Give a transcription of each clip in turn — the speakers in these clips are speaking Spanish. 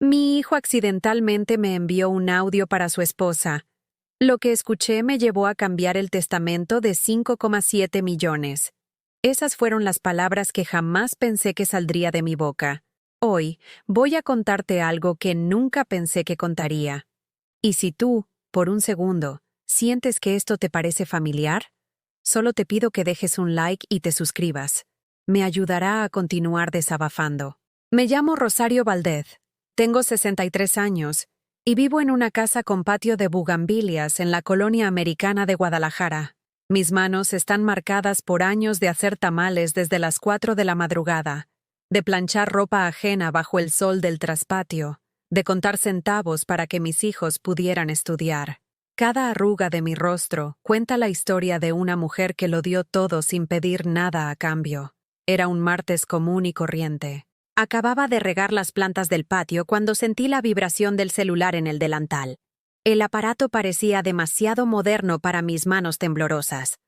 Mi hijo accidentalmente me envió un audio para su esposa. Lo que escuché me llevó a cambiar el testamento de 5,7 millones. Esas fueron las palabras que jamás pensé que saldría de mi boca. Hoy voy a contarte algo que nunca pensé que contaría. Y si tú, por un segundo, sientes que esto te parece familiar, solo te pido que dejes un like y te suscribas. Me ayudará a continuar desabafando. Me llamo Rosario Valdez. Tengo 63 años y vivo en una casa con patio de bugambilias en la colonia americana de Guadalajara. Mis manos están marcadas por años de hacer tamales desde las 4 de la madrugada, de planchar ropa ajena bajo el sol del traspatio, de contar centavos para que mis hijos pudieran estudiar. Cada arruga de mi rostro cuenta la historia de una mujer que lo dio todo sin pedir nada a cambio. Era un martes común y corriente. Acababa de regar las plantas del patio cuando sentí la vibración del celular en el delantal. El aparato parecía demasiado moderno para mis manos temblorosas.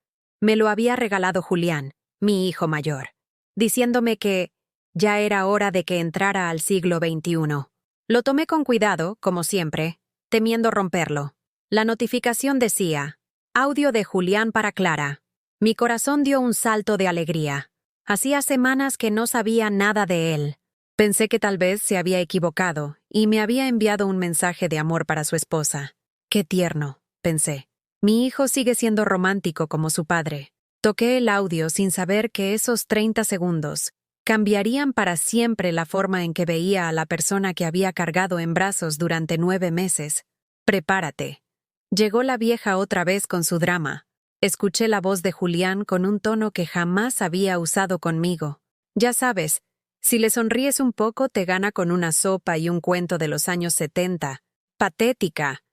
Me lo había regalado Julián, mi hijo mayor, diciéndome que ya era hora de que entrara al siglo XXI. Lo tomé con cuidado, como siempre, temiendo romperlo. La notificación decía: audio de Julián para Clara. Mi corazón dio un salto de alegría. Hacía semanas que no sabía nada de él. Pensé que tal vez se había equivocado y me había enviado un mensaje de amor para su esposa. Qué tierno, pensé. Mi hijo sigue siendo romántico como su padre. Toqué el audio sin saber que esos 30 segundos cambiarían para siempre la forma en que veía a la persona que había cargado en brazos durante 9 meses. Prepárate. Llegó la vieja otra vez con su drama. Escuché la voz de Julián con un tono que jamás había usado conmigo. Ya sabes, si le sonríes un poco te gana con una sopa y un cuento de los años 70. Patética.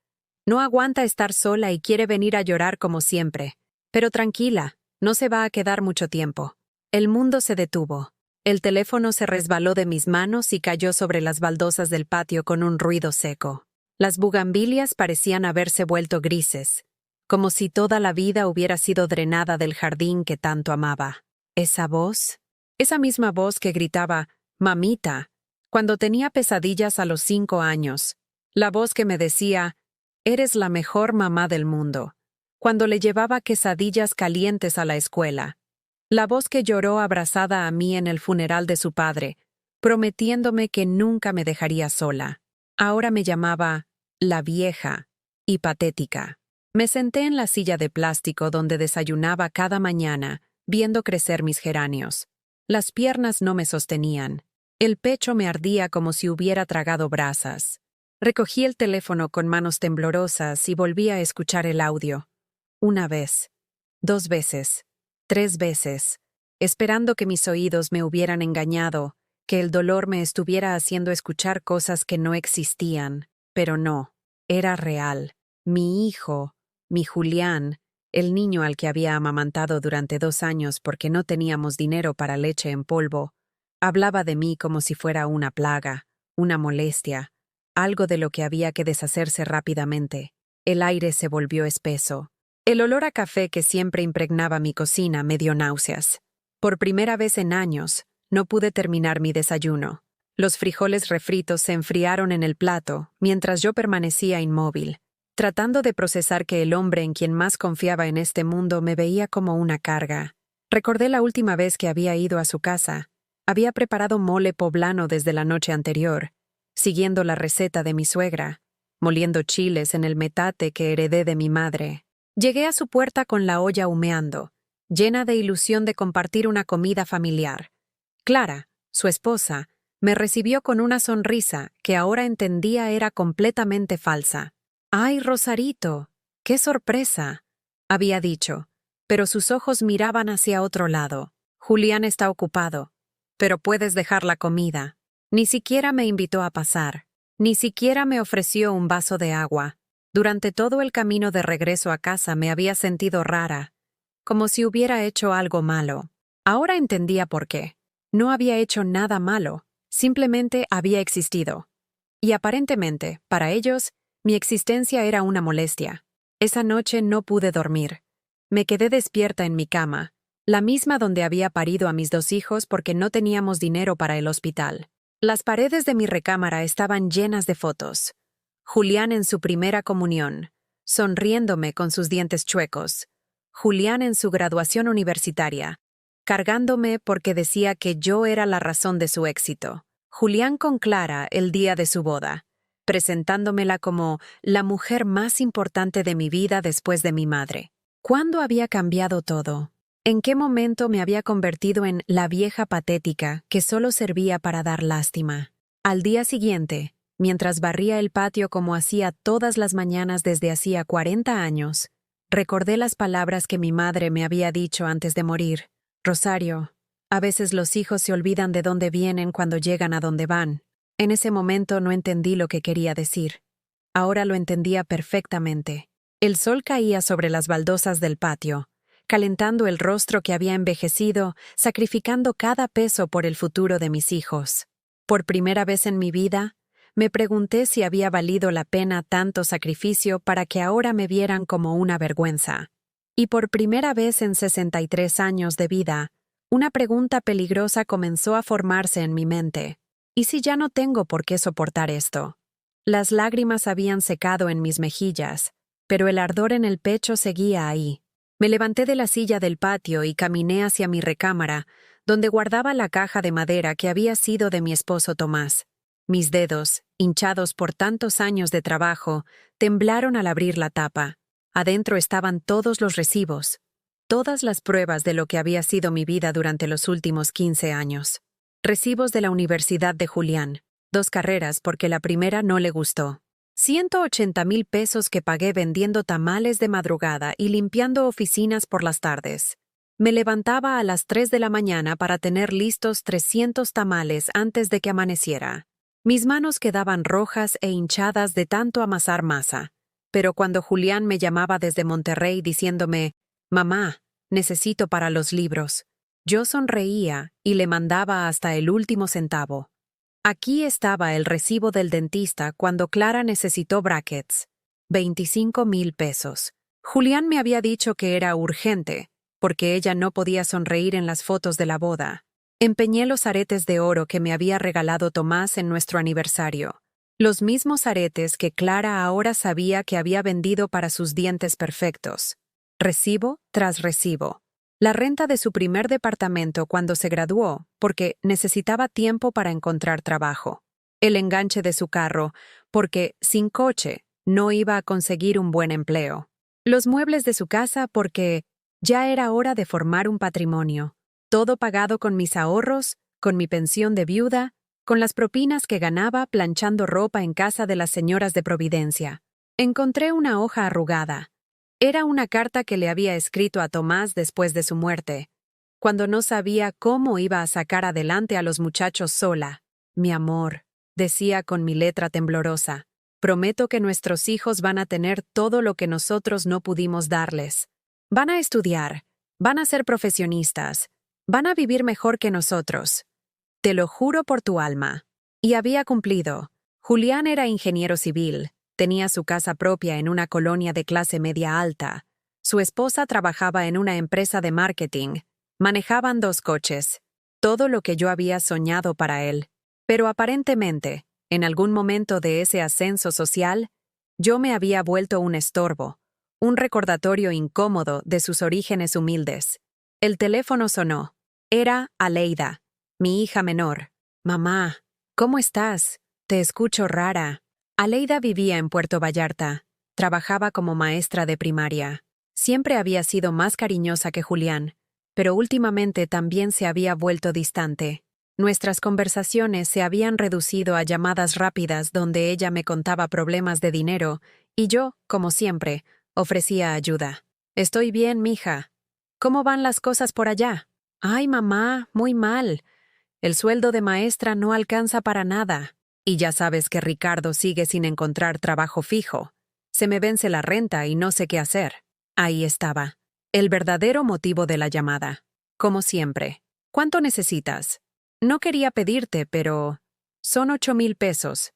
No aguanta estar sola y quiere venir a llorar como siempre. Pero tranquila, no se va a quedar mucho tiempo. El mundo se detuvo. El teléfono se resbaló de mis manos y cayó sobre las baldosas del patio con un ruido seco. Las bugambilias parecían haberse vuelto grises, como si toda la vida hubiera sido drenada del jardín que tanto amaba. Esa voz, esa misma voz que gritaba «mamita» cuando tenía pesadillas a los 5 años. La voz que me decía «eres la mejor mamá del mundo», cuando le llevaba quesadillas calientes a la escuela. La voz que lloró abrazada a mí en el funeral de su padre, prometiéndome que nunca me dejaría sola. Ahora me llamaba la vieja y patética. Me senté en la silla de plástico donde desayunaba cada mañana, viendo crecer mis geranios. Las piernas no me sostenían. El pecho me ardía como si hubiera tragado brasas. Recogí el teléfono con manos temblorosas y volví a escuchar el audio. 1 vez, 2 veces, 3 veces, esperando que mis oídos me hubieran engañado, que el dolor me estuviera haciendo escuchar cosas que no existían. Pero no, era real. Mi hijo, mi Julián, el niño al que había amamantado durante 2 años porque no teníamos dinero para leche en polvo, hablaba de mí como si fuera una plaga, una molestia, algo de lo que había que deshacerse rápidamente. El aire se volvió espeso. El olor a café que siempre impregnaba mi cocina me dio náuseas. Por primera vez en años, no pude terminar mi desayuno. Los frijoles refritos se enfriaron en el plato, mientras yo permanecía inmóvil, tratando de procesar que el hombre en quien más confiaba en este mundo me veía como una carga. Recordé la última vez que había ido a su casa. Había preparado mole poblano desde la noche anterior, siguiendo la receta de mi suegra, moliendo chiles en el metate que heredé de mi madre. Llegué a su puerta con la olla humeando, llena de ilusión de compartir una comida familiar. Clara, su esposa, me recibió con una sonrisa que ahora entendía era completamente falsa. «¡Ay, Rosarito! ¡Qué sorpresa!», había dicho, pero sus ojos miraban hacia otro lado. «Julián está ocupado, pero puedes dejar la comida». Ni siquiera me invitó a pasar. Ni siquiera me ofreció un vaso de agua. Durante todo el camino de regreso a casa me había sentido rara, como si hubiera hecho algo malo. Ahora entendía por qué. No había hecho nada malo, simplemente había existido. Y aparentemente, para ellos, mi existencia era una molestia. Esa noche no pude dormir. Me quedé despierta en mi cama, la misma donde había parido a mis 2 hijos porque no teníamos dinero para el hospital. Las paredes de mi recámara estaban llenas de fotos. Julián en su primera comunión, sonriéndome con sus dientes chuecos. Julián en su graduación universitaria, cargándome porque decía que yo era la razón de su éxito. Julián con Clara el día de su boda, presentándomela como la mujer más importante de mi vida después de mi madre. ¿Cuándo había cambiado todo? ¿En qué momento me había convertido en la vieja patética que solo servía para dar lástima? Al día siguiente, mientras barría el patio como hacía todas las mañanas desde hacía 40 años, recordé las palabras que mi madre me había dicho antes de morir. Rosario, a veces los hijos se olvidan de dónde vienen cuando llegan a donde van. En ese momento no entendí lo que quería decir. Ahora lo entendía perfectamente. El sol caía sobre las baldosas del patio, calentando el rostro que había envejecido, sacrificando cada peso por el futuro de mis hijos. Por primera vez en mi vida, me pregunté si había valido la pena tanto sacrificio para que ahora me vieran como una vergüenza. Y por primera vez en 63 años de vida, una pregunta peligrosa comenzó a formarse en mi mente. ¿Y si ya no tengo por qué soportar esto? Las lágrimas habían secado en mis mejillas, pero el ardor en el pecho seguía ahí. Me levanté de la silla del patio y caminé hacia mi recámara, donde guardaba la caja de madera que había sido de mi esposo Tomás. Mis dedos, hinchados por tantos años de trabajo, temblaron al abrir la tapa. Adentro estaban todos los recibos, todas las pruebas de lo que había sido mi vida durante los últimos 15 años. Recibos de la Universidad de Julián, 2 carreras porque la primera no le gustó. 180,000 pesos que pagué vendiendo tamales de madrugada y limpiando oficinas por las tardes. Me levantaba a las 3 de la mañana para tener listos 300 tamales antes de que amaneciera. Mis manos quedaban rojas e hinchadas de tanto amasar masa. Pero cuando Julián me llamaba desde Monterrey diciéndome, «Mamá, necesito para los libros», yo sonreía y le mandaba hasta el último centavo. Aquí estaba el recibo del dentista cuando Clara necesitó brackets. 25,000 pesos. Julián me había dicho que era urgente, porque ella no podía sonreír en las fotos de la boda. Empeñé los aretes de oro que me había regalado Tomás en nuestro aniversario. Los mismos aretes que Clara ahora sabía que había vendido para sus dientes perfectos. Recibo tras recibo. La renta de su primer departamento cuando se graduó, porque necesitaba tiempo para encontrar trabajo. El enganche de su carro, porque, sin coche, no iba a conseguir un buen empleo. Los muebles de su casa, porque ya era hora de formar un patrimonio. Todo pagado con mis ahorros, con mi pensión de viuda, con las propinas que ganaba planchando ropa en casa de las señoras de Providencia. Encontré una hoja arrugada. Era una carta que le había escrito a Tomás después de su muerte, cuando no sabía cómo iba a sacar adelante a los muchachos sola. «Mi amor», decía con mi letra temblorosa, «prometo que nuestros hijos van a tener todo lo que nosotros no pudimos darles. Van a estudiar, van a ser profesionistas, van a vivir mejor que nosotros. Te lo juro por tu alma». Y había cumplido. Julián era ingeniero civil. Tenía su casa propia en una colonia de clase media alta. Su esposa trabajaba en una empresa de marketing. Manejaban 2 coches. Todo lo que yo había soñado para él. Pero aparentemente, en algún momento de ese ascenso social, yo me había vuelto un estorbo, un recordatorio incómodo de sus orígenes humildes. El teléfono sonó. Era Aleida, mi hija menor. «Mamá, ¿cómo estás? Te escucho rara». Aleida vivía en Puerto Vallarta. Trabajaba como maestra de primaria. Siempre había sido más cariñosa que Julián, pero últimamente también se había vuelto distante. Nuestras conversaciones se habían reducido a llamadas rápidas donde ella me contaba problemas de dinero y yo, como siempre, ofrecía ayuda. «Estoy bien, mija. ¿Cómo van las cosas por allá?» «Ay, mamá, muy mal. El sueldo de maestra no alcanza para nada. Y ya sabes que Ricardo sigue sin encontrar trabajo fijo. Se me vence la renta y no sé qué hacer». Ahí estaba, el verdadero motivo de la llamada. Como siempre. «¿Cuánto necesitas?» «No quería pedirte, pero son 8,000 pesos.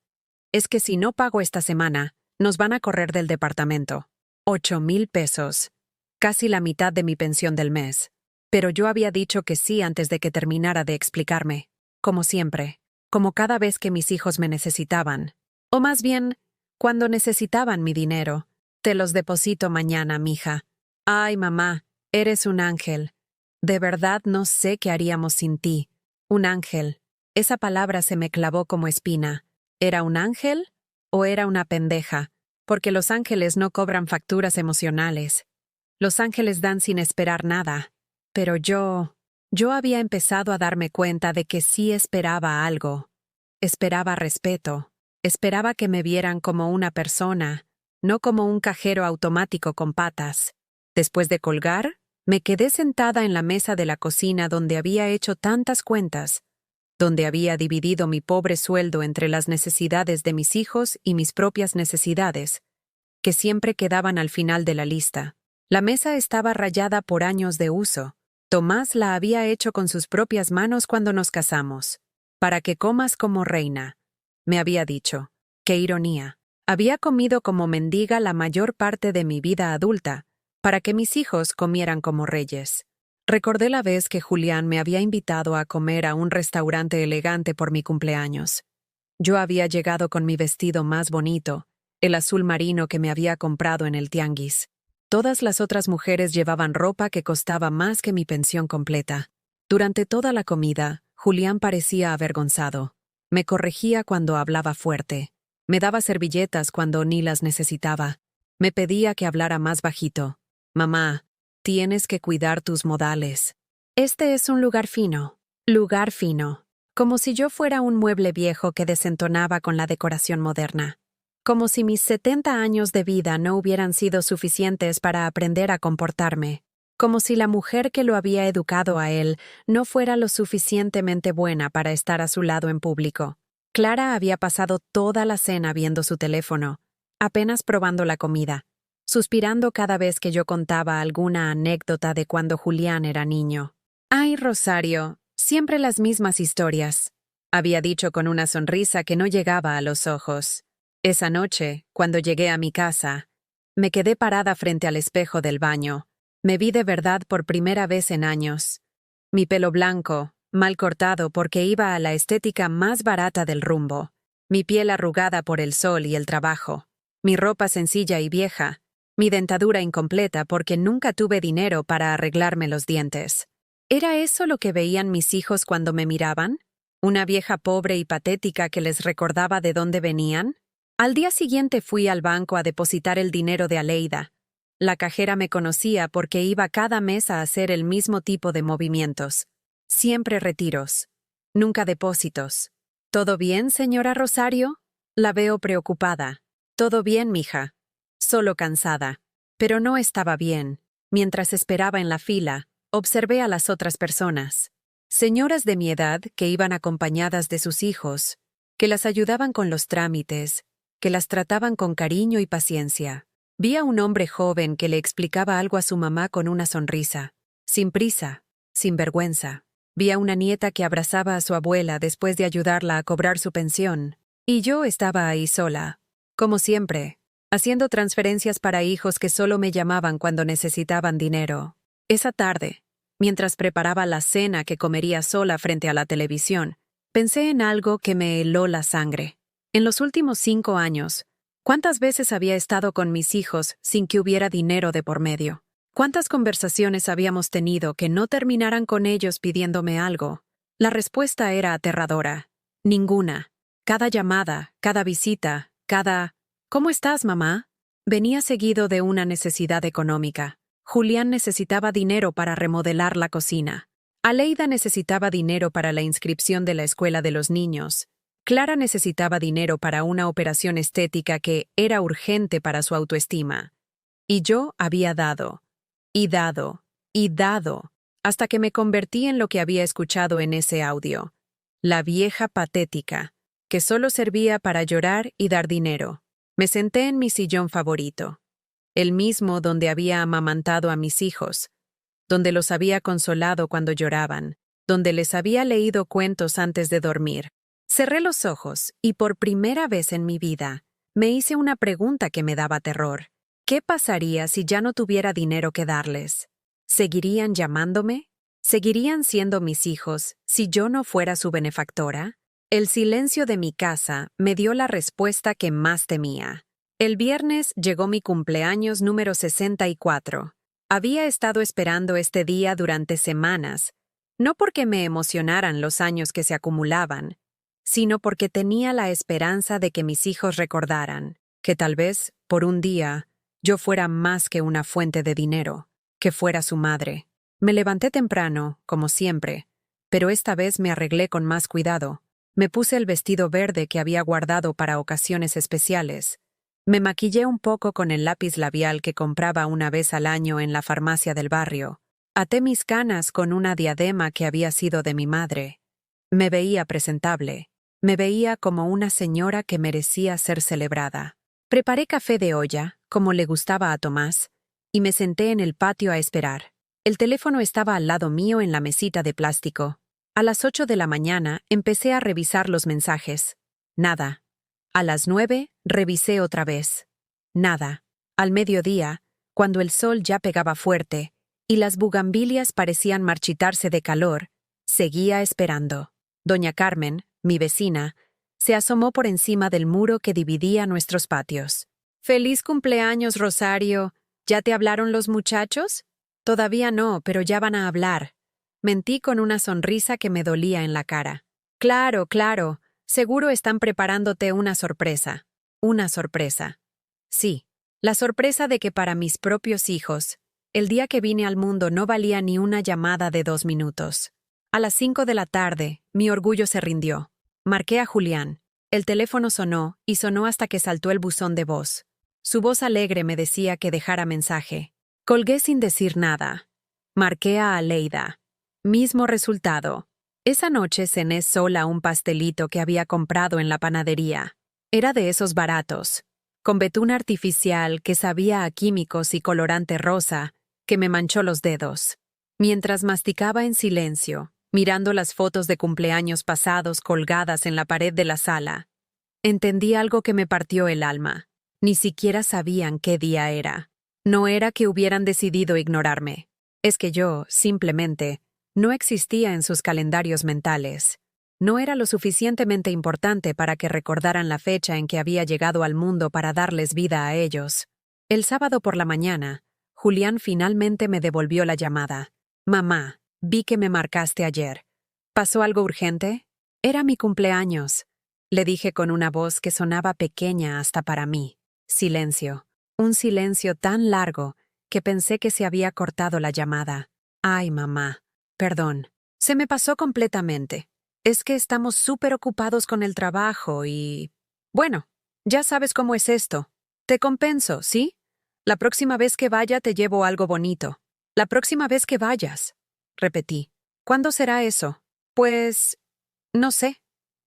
Es que si no pago esta semana, nos van a correr del departamento». 8,000 pesos. Casi la mitad de mi pensión del mes. Pero yo había dicho que sí antes de que terminara de explicarme. Como siempre. como cada vez que mis hijos me necesitaban. O más bien, cuando necesitaban mi dinero. Te los deposito mañana, mija. Ay, mamá, eres un ángel. De verdad no sé qué haríamos sin ti. Un ángel. Esa palabra se me clavó como espina. ¿Era un ángel o era una pendeja? Porque los ángeles no cobran facturas emocionales. Los ángeles dan sin esperar nada. Pero yo había empezado a darme cuenta de que sí esperaba algo. Esperaba respeto. Esperaba que me vieran como una persona, no como un cajero automático con patas. Después de colgar, me quedé sentada en la mesa de la cocina donde había hecho tantas cuentas, donde había dividido mi pobre sueldo entre las necesidades de mis hijos y mis propias necesidades, que siempre quedaban al final de la lista. La mesa estaba rayada por años de uso. Tomás la había hecho con sus propias manos cuando nos casamos. Para que comas como reina, me había dicho. ¡Qué ironía! Había comido como mendiga la mayor parte de mi vida adulta, para que mis hijos comieran como reyes. Recordé la vez que Julián me había invitado a comer a un restaurante elegante por mi cumpleaños. Yo había llegado con mi vestido más bonito, el azul marino que me había comprado en el tianguis. Todas las otras mujeres llevaban ropa que costaba más que mi pensión completa. Durante toda la comida, Julián parecía avergonzado. Me corregía cuando hablaba fuerte. Me daba servilletas cuando ni las necesitaba. Me pedía que hablara más bajito. Mamá, tienes que cuidar tus modales. Este es un lugar fino. Lugar fino. Como si yo fuera un mueble viejo que desentonaba con la decoración moderna. Como si mis 70 años de vida no hubieran sido suficientes para aprender a comportarme. Como si la mujer que lo había educado a él no fuera lo suficientemente buena para estar a su lado en público. Clara había pasado toda la cena viendo su teléfono, apenas probando la comida, suspirando cada vez que yo contaba alguna anécdota de cuando Julián era niño. «Ay, Rosario, siempre las mismas historias», había dicho con una sonrisa que no llegaba a los ojos. Esa noche, cuando llegué a mi casa, me quedé parada frente al espejo del baño. Me vi de verdad por primera vez en años. Mi pelo blanco, mal cortado porque iba a la estética más barata del rumbo. Mi piel arrugada por el sol y el trabajo. Mi ropa sencilla y vieja. Mi dentadura incompleta porque nunca tuve dinero para arreglarme los dientes. ¿Era eso lo que veían mis hijos cuando me miraban? ¿Una vieja pobre y patética que les recordaba de dónde venían? Al día siguiente fui al banco a depositar el dinero de Aleida. La cajera me conocía porque iba cada mes a hacer el mismo tipo de movimientos. Siempre retiros. Nunca depósitos. ¿Todo bien, señora Rosario? La veo preocupada. Todo bien, mija. Solo cansada. Pero no estaba bien. Mientras esperaba en la fila, observé a las otras personas. Señoras de mi edad que iban acompañadas de sus hijos, que las ayudaban con los trámites, que las trataban con cariño y paciencia. Vi a un hombre joven que le explicaba algo a su mamá con una sonrisa, sin prisa, sin vergüenza. Vi a una nieta que abrazaba a su abuela después de ayudarla a cobrar su pensión. Y yo estaba ahí sola, como siempre, haciendo transferencias para hijos que solo me llamaban cuando necesitaban dinero. Esa tarde, mientras preparaba la cena que comería sola frente a la televisión, pensé en algo que me heló la sangre. En los últimos 5 años, ¿cuántas veces había estado con mis hijos sin que hubiera dinero de por medio? ¿Cuántas conversaciones habíamos tenido que no terminaran con ellos pidiéndome algo? La respuesta era aterradora. Ninguna. Cada llamada, cada visita, cada «¿Cómo estás, mamá?», venía seguido de una necesidad económica. Julián necesitaba dinero para remodelar la cocina. Aleida necesitaba dinero para la inscripción de la escuela de los niños. Clara necesitaba dinero para una operación estética que era urgente para su autoestima. Y yo había dado, y dado, y dado, hasta que me convertí en lo que había escuchado en ese audio. La vieja patética, que solo servía para llorar y dar dinero. Me senté en mi sillón favorito, el mismo donde había amamantado a mis hijos, donde los había consolado cuando lloraban, donde les había leído cuentos antes de dormir. Cerré los ojos y por primera vez en mi vida me hice una pregunta que me daba terror. ¿Qué pasaría si ya no tuviera dinero que darles? ¿Seguirían llamándome? ¿Seguirían siendo mis hijos si yo no fuera su benefactora? El silencio de mi casa me dio la respuesta que más temía. El viernes llegó mi cumpleaños número 64. Había estado esperando este día durante semanas, no porque me emocionaran los años que se acumulaban, sino porque tenía la esperanza de que mis hijos recordaran que tal vez, por un día, yo fuera más que una fuente de dinero, que fuera su madre. Me levanté temprano, como siempre, pero esta vez me arreglé con más cuidado. Me puse el vestido verde que había guardado para ocasiones especiales. Me maquillé un poco con el lápiz labial que compraba una vez al año en la farmacia del barrio. Até mis canas con una diadema que había sido de mi madre. Me veía presentable. Me veía como una señora que merecía ser celebrada. Preparé café de olla, como le gustaba a Tomás, y me senté en el patio a esperar. El teléfono estaba al lado mío en la mesita de plástico. A las 8 de la mañana empecé a revisar los mensajes. Nada. A las 9 revisé otra vez. Nada. Al mediodía, cuando el sol ya pegaba fuerte y las bugambilias parecían marchitarse de calor, seguía esperando. Doña Carmen, mi vecina, se asomó por encima del muro que dividía nuestros patios. «¡Feliz cumpleaños, Rosario! ¿Ya te hablaron los muchachos?» «Todavía no, pero ya van a hablar». Mentí con una sonrisa que me dolía en la cara. «Claro, claro. Seguro están preparándote una sorpresa». Una sorpresa. Sí, la sorpresa de que para mis propios hijos, el día que vine al mundo no valía ni una llamada de 2 minutos. A las 5 de la tarde, mi orgullo se rindió. Marqué a Julián. El teléfono sonó, y sonó hasta que saltó el buzón de voz. Su voz alegre me decía que dejara mensaje. Colgué sin decir nada. Marqué a Aleida. Mismo resultado. Esa noche cené sola un pastelito que había comprado en la panadería. Era de esos baratos, con betún artificial que sabía a químicos y colorante rosa, que me manchó los dedos. Mientras masticaba en silencio, mirando las fotos de cumpleaños pasados colgadas en la pared de la sala, entendí algo que me partió el alma. Ni siquiera sabían qué día era. No era que hubieran decidido ignorarme. Es que yo, simplemente, no existía en sus calendarios mentales. No era lo suficientemente importante para que recordaran la fecha en que había llegado al mundo para darles vida a ellos. El sábado por la mañana, Julián finalmente me devolvió la llamada. «Mamá, vi que me marcaste ayer. ¿Pasó algo urgente?» «Era mi cumpleaños», le dije con una voz que sonaba pequeña hasta para mí. Silencio. Un silencio tan largo que pensé que se había cortado la llamada. «Ay, mamá. Perdón. Se me pasó completamente. Es que estamos súper ocupados con el trabajo y... Bueno, ya sabes cómo es esto. Te compenso, ¿sí? La próxima vez que vaya te llevo algo bonito. La próxima vez que vayas», repetí. «¿Cuándo será eso?» «Pues... no sé.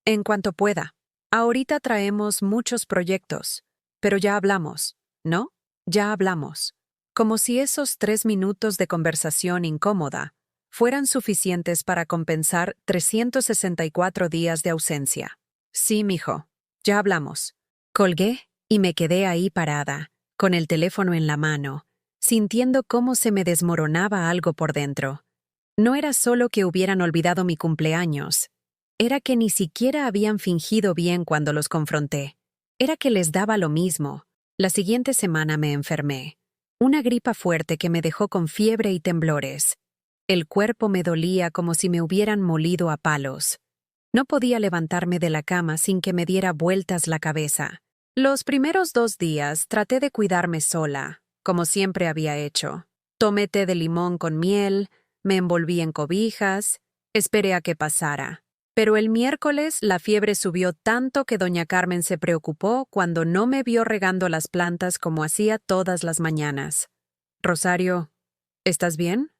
En cuanto pueda. Ahorita traemos muchos proyectos. Pero ya hablamos, ¿no? Ya hablamos». Como si esos 3 minutos de conversación incómoda fueran suficientes para compensar 364 días de ausencia. «Sí, mijo. Ya hablamos». Colgué y me quedé ahí parada, con el teléfono en la mano, sintiendo cómo se me desmoronaba algo por dentro. No era solo que hubieran olvidado mi cumpleaños, era que ni siquiera habían fingido bien cuando los confronté. Era que les daba lo mismo. La siguiente semana me enfermé. Una gripa fuerte que me dejó con fiebre y temblores. El cuerpo me dolía como si me hubieran molido a palos. No podía levantarme de la cama sin que me diera vueltas la cabeza. Los primeros 2 días traté de cuidarme sola, como siempre había hecho. Tomé té de limón con miel, me envolví en cobijas, esperé a que pasara. Pero el miércoles la fiebre subió tanto que doña Carmen se preocupó cuando no me vio regando las plantas como hacía todas las mañanas. «Rosario, ¿estás bien?»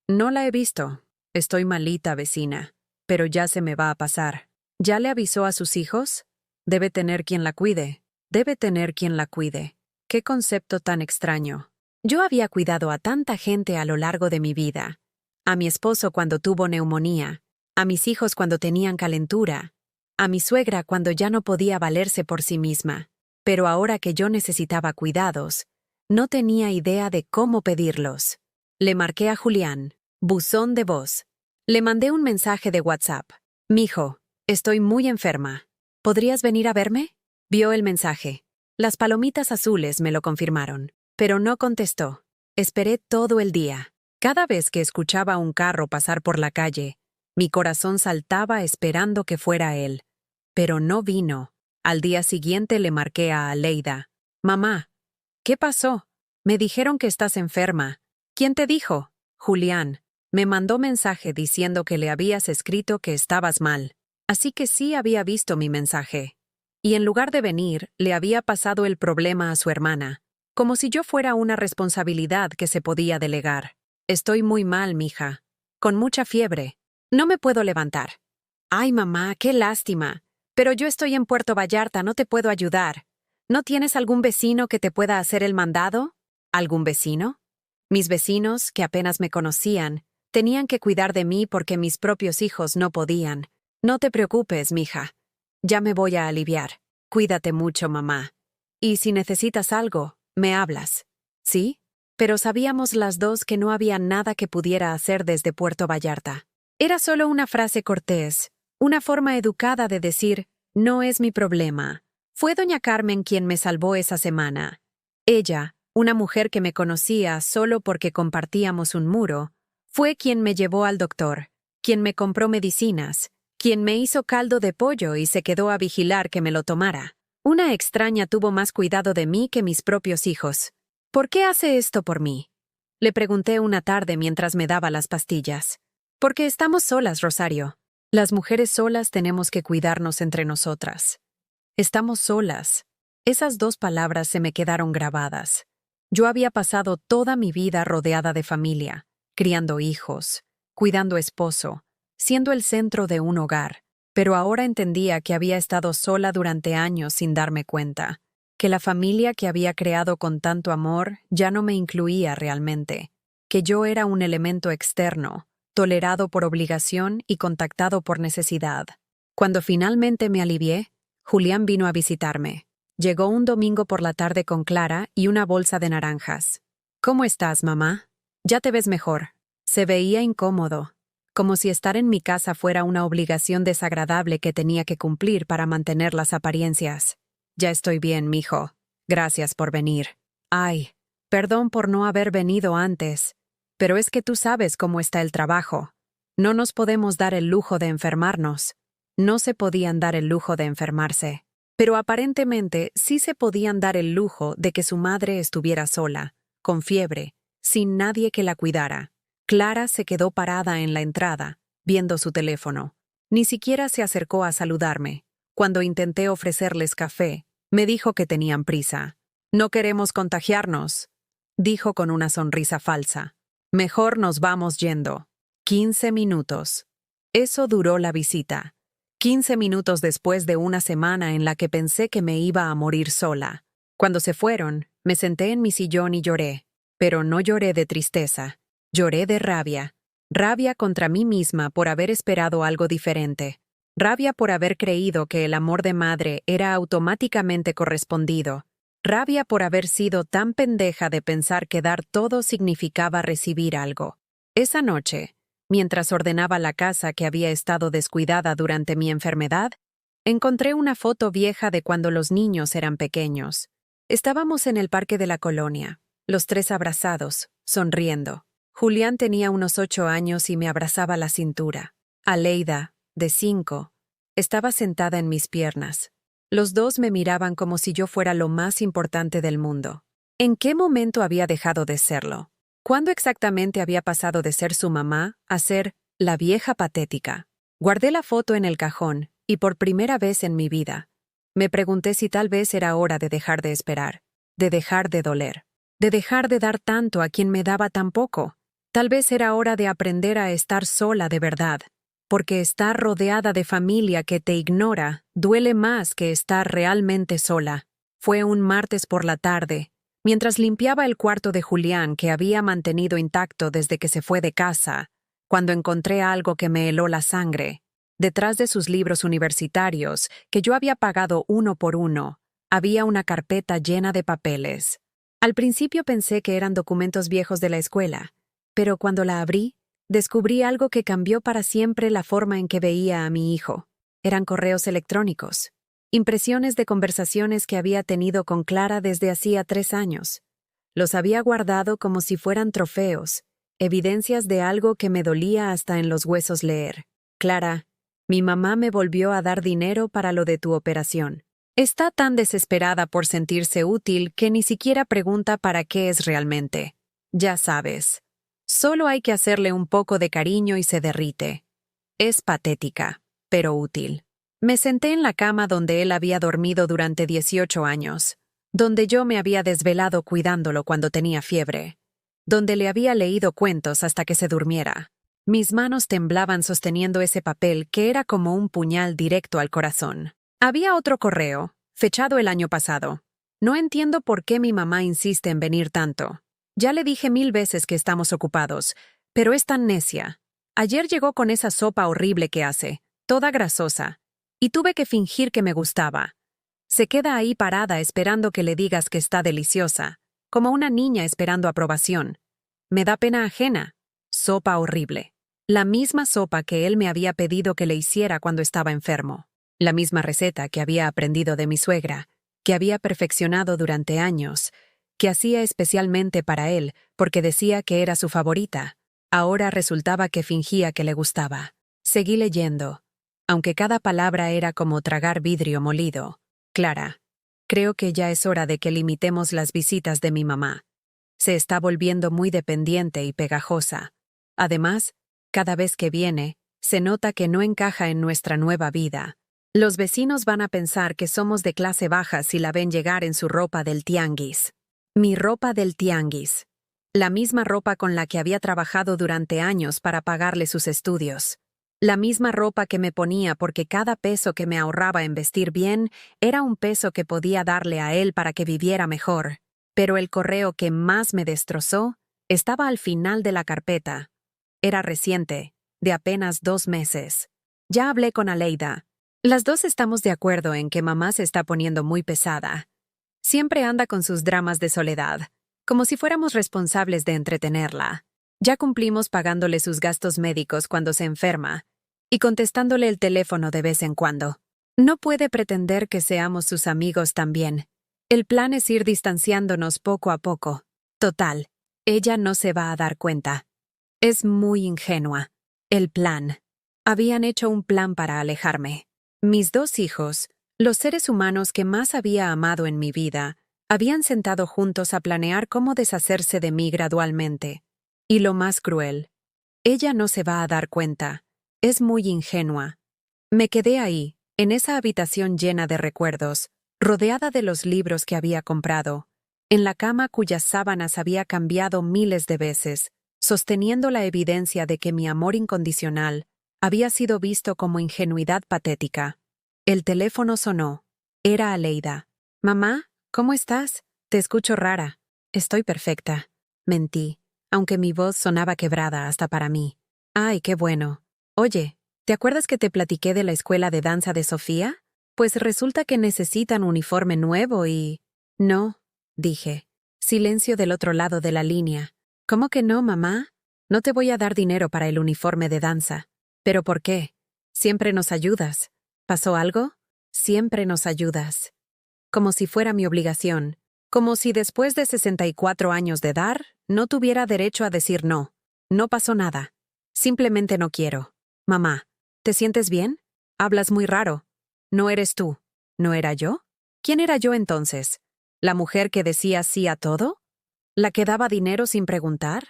«No la he visto. Estoy malita, vecina. Pero ya se me va a pasar». «¿Ya le avisó a sus hijos?» «Debe tener quien la cuide. Debe tener quien la cuide». Qué concepto tan extraño. Yo había cuidado a tanta gente a lo largo de mi vida. A mi esposo cuando tuvo neumonía, a mis hijos cuando tenían calentura, a mi suegra cuando ya no podía valerse por sí misma. Pero ahora que yo necesitaba cuidados, no tenía idea de cómo pedirlos. Le marqué a Julián. Buzón de voz. Le mandé un mensaje de WhatsApp. «Mijo, Estoy muy enferma. ¿Podrías venir a verme? Vio el mensaje. Las palomitas azules me lo confirmaron, pero no contestó. Esperé todo el día. Cada vez que escuchaba un carro pasar por la calle, mi corazón saltaba esperando que fuera él. Pero no vino. Al día siguiente le marqué a Aleida. Mamá, ¿qué pasó? Me dijeron que estás enferma. ¿Quién te dijo? Julián. Me mandó mensaje diciendo que le habías escrito que estabas mal. Así que sí había visto mi mensaje. Y en lugar de venir, le había pasado el problema a su hermana, como si yo fuera una responsabilidad que se podía delegar. Estoy muy mal, mija. Con mucha fiebre. No me puedo levantar. Ay, mamá, qué lástima. Pero yo estoy en Puerto Vallarta, no te puedo ayudar. ¿No tienes algún vecino que te pueda hacer el mandado? ¿Algún vecino? Mis vecinos, que apenas me conocían, tenían que cuidar de mí porque mis propios hijos no podían. No te preocupes, mija. Ya me voy a aliviar. Cuídate mucho, mamá. Y si necesitas algo, me hablas. ¿Sí? Pero sabíamos las dos que no había nada que pudiera hacer desde Puerto Vallarta. Era solo una frase cortés, una forma educada de decir, no es mi problema. Fue doña Carmen quien me salvó esa semana. Ella, una mujer que me conocía solo porque compartíamos un muro, fue quien me llevó al doctor, quien me compró medicinas, quien me hizo caldo de pollo y se quedó a vigilar que me lo tomara. Una extraña tuvo más cuidado de mí que mis propios hijos. ¿Por qué hace esto por mí? Le pregunté una tarde mientras me daba las pastillas. Porque estamos solas, Rosario. Las mujeres solas tenemos que cuidarnos entre nosotras. Estamos solas. Esas dos palabras se me quedaron grabadas. Yo había pasado toda mi vida rodeada de familia, criando hijos, cuidando esposo, siendo el centro de un hogar, pero ahora entendía que había estado sola durante años sin darme cuenta, que la familia que había creado con tanto amor ya no me incluía realmente, que yo era un elemento externo, tolerado por obligación y contactado por necesidad. Cuando finalmente me alivié, Julián vino a visitarme. Llegó un domingo por la tarde con Clara y una bolsa de naranjas. ¿Cómo estás, mamá? Ya te ves mejor. Se veía incómodo, como si estar en mi casa fuera una obligación desagradable que tenía que cumplir para mantener las apariencias. Ya estoy bien, mijo. Gracias por venir. Ay, perdón por no haber venido antes. Pero es que tú sabes cómo está el trabajo. No nos podemos dar el lujo de enfermarnos. No se podían dar el lujo de enfermarse. Pero aparentemente sí se podían dar el lujo de que su madre estuviera sola, con fiebre, sin nadie que la cuidara. Clara se quedó parada en la entrada, viendo su teléfono. Ni siquiera se acercó a saludarme. Cuando intenté ofrecerles café, me dijo que tenían prisa. No queremos contagiarnos, dijo con una sonrisa falsa. Mejor nos vamos yendo. 15 minutos. Eso duró la visita. 15 minutos después de una semana en la que pensé que me iba a morir sola. Cuando se fueron, me senté en mi sillón y lloré. Pero no lloré de tristeza. Lloré de rabia. Rabia contra mí misma por haber esperado algo diferente. Rabia por haber creído que el amor de madre era automáticamente correspondido. Rabia por haber sido tan pendeja de pensar que dar todo significaba recibir algo. Esa noche, mientras ordenaba la casa que había estado descuidada durante mi enfermedad, encontré una foto vieja de cuando los niños eran pequeños. Estábamos en el parque de la colonia, los tres abrazados, sonriendo. Julián tenía unos 8 años y me abrazaba la cintura. Aleida, de 5, estaba sentada en mis piernas. Los dos me miraban como si yo fuera lo más importante del mundo. ¿En qué momento había dejado de serlo? ¿Cuándo exactamente había pasado de ser su mamá a ser la vieja patética? Guardé la foto en el cajón y por primera vez en mi vida, me pregunté si tal vez era hora de dejar de esperar, de dejar de doler, de dejar de dar tanto a quien me daba tan poco. Tal vez era hora de aprender a estar sola de verdad, porque estar rodeada de familia que te ignora duele más que estar realmente sola. Fue un martes por la tarde, mientras limpiaba el cuarto de Julián que había mantenido intacto desde que se fue de casa, cuando encontré algo que me heló la sangre. Detrás de sus libros universitarios, que yo había pagado uno por uno, había una carpeta llena de papeles. Al principio pensé que eran documentos viejos de la escuela, pero cuando la abrí, descubrí algo que cambió para siempre la forma en que veía a mi hijo. Eran correos electrónicos. Impresiones de conversaciones que había tenido con Clara desde hacía 3 años. Los había guardado como si fueran trofeos, evidencias de algo que me dolía hasta en los huesos leer. Clara, mi mamá me volvió a dar dinero para lo de tu operación. Está tan desesperada por sentirse útil que ni siquiera pregunta para qué es realmente. Ya sabes. Solo hay que hacerle un poco de cariño y se derrite. Es patética, pero útil. Me senté en la cama donde él había dormido durante 18 años, donde yo me había desvelado cuidándolo cuando tenía fiebre, donde le había leído cuentos hasta que se durmiera. Mis manos temblaban sosteniendo ese papel que era como un puñal directo al corazón. Había otro correo, fechado el año pasado. No entiendo por qué mi mamá insiste en venir tanto. Ya le dije 1000 veces que estamos ocupados, pero es tan necia. Ayer llegó con esa sopa horrible que hace, toda grasosa, y tuve que fingir que me gustaba. Se queda ahí parada esperando que le digas que está deliciosa, como una niña esperando aprobación. Me da pena ajena. Sopa horrible. La misma sopa que él me había pedido que le hiciera cuando estaba enfermo. La misma receta que había aprendido de mi suegra, que había perfeccionado durante años, que hacía especialmente para él porque decía que era su favorita. Ahora resultaba que fingía que le gustaba. Seguí leyendo, aunque cada palabra era como tragar vidrio molido. Clara, creo que ya es hora de que limitemos las visitas de mi mamá. Se está volviendo muy dependiente y pegajosa. Además, cada vez que viene, se nota que no encaja en nuestra nueva vida. Los vecinos van a pensar que somos de clase baja si la ven llegar en su ropa del tianguis. Mi ropa del tianguis. La misma ropa con la que había trabajado durante años para pagarle sus estudios. La misma ropa que me ponía porque cada peso que me ahorraba en vestir bien era un peso que podía darle a él para que viviera mejor. Pero el correo que más me destrozó estaba al final de la carpeta. Era reciente, de apenas 2 meses. Ya hablé con Aleida. Las dos estamos de acuerdo en que mamá se está poniendo muy pesada. Siempre anda con sus dramas de soledad, como si fuéramos responsables de entretenerla. Ya cumplimos pagándole sus gastos médicos cuando se enferma y contestándole el teléfono de vez en cuando. No puede pretender que seamos sus amigos también. El plan es ir distanciándonos poco a poco. Total, ella no se va a dar cuenta. Es muy ingenua. El plan. Habían hecho un plan para alejarme. Mis 2 hijos, los seres humanos que más había amado en mi vida, habían sentado juntos a planear cómo deshacerse de mí gradualmente. Y lo más cruel, ella no se va a dar cuenta. Es muy ingenua. Me quedé ahí, en esa habitación llena de recuerdos, rodeada de los libros que había comprado, en la cama cuyas sábanas había cambiado miles de veces, sosteniendo la evidencia de que mi amor incondicional había sido visto como ingenuidad patética. El teléfono sonó. Era Aleida. «Mamá, ¿cómo estás? Te escucho rara». «Estoy perfecta». Mentí, aunque mi voz sonaba quebrada hasta para mí. «Ay, qué bueno. Oye, ¿te acuerdas que te platiqué de la escuela de danza de Sofía? Pues resulta que necesitan uniforme nuevo y...» «No», dije. Silencio del otro lado de la línea. «¿Cómo que no, mamá? No te voy a dar dinero para el uniforme de danza». «¿Pero por qué? Siempre nos ayudas». «¿Pasó algo?» «Siempre nos ayudas». Como si fuera mi obligación. Como si después de 64 años de dar, no tuviera derecho a decir no. No pasó nada. Simplemente no quiero. «Mamá, ¿te sientes bien? Hablas muy raro». «No eres tú». «¿No era yo? ¿Quién era yo entonces? ¿La mujer que decía sí a todo? ¿La que daba dinero sin preguntar?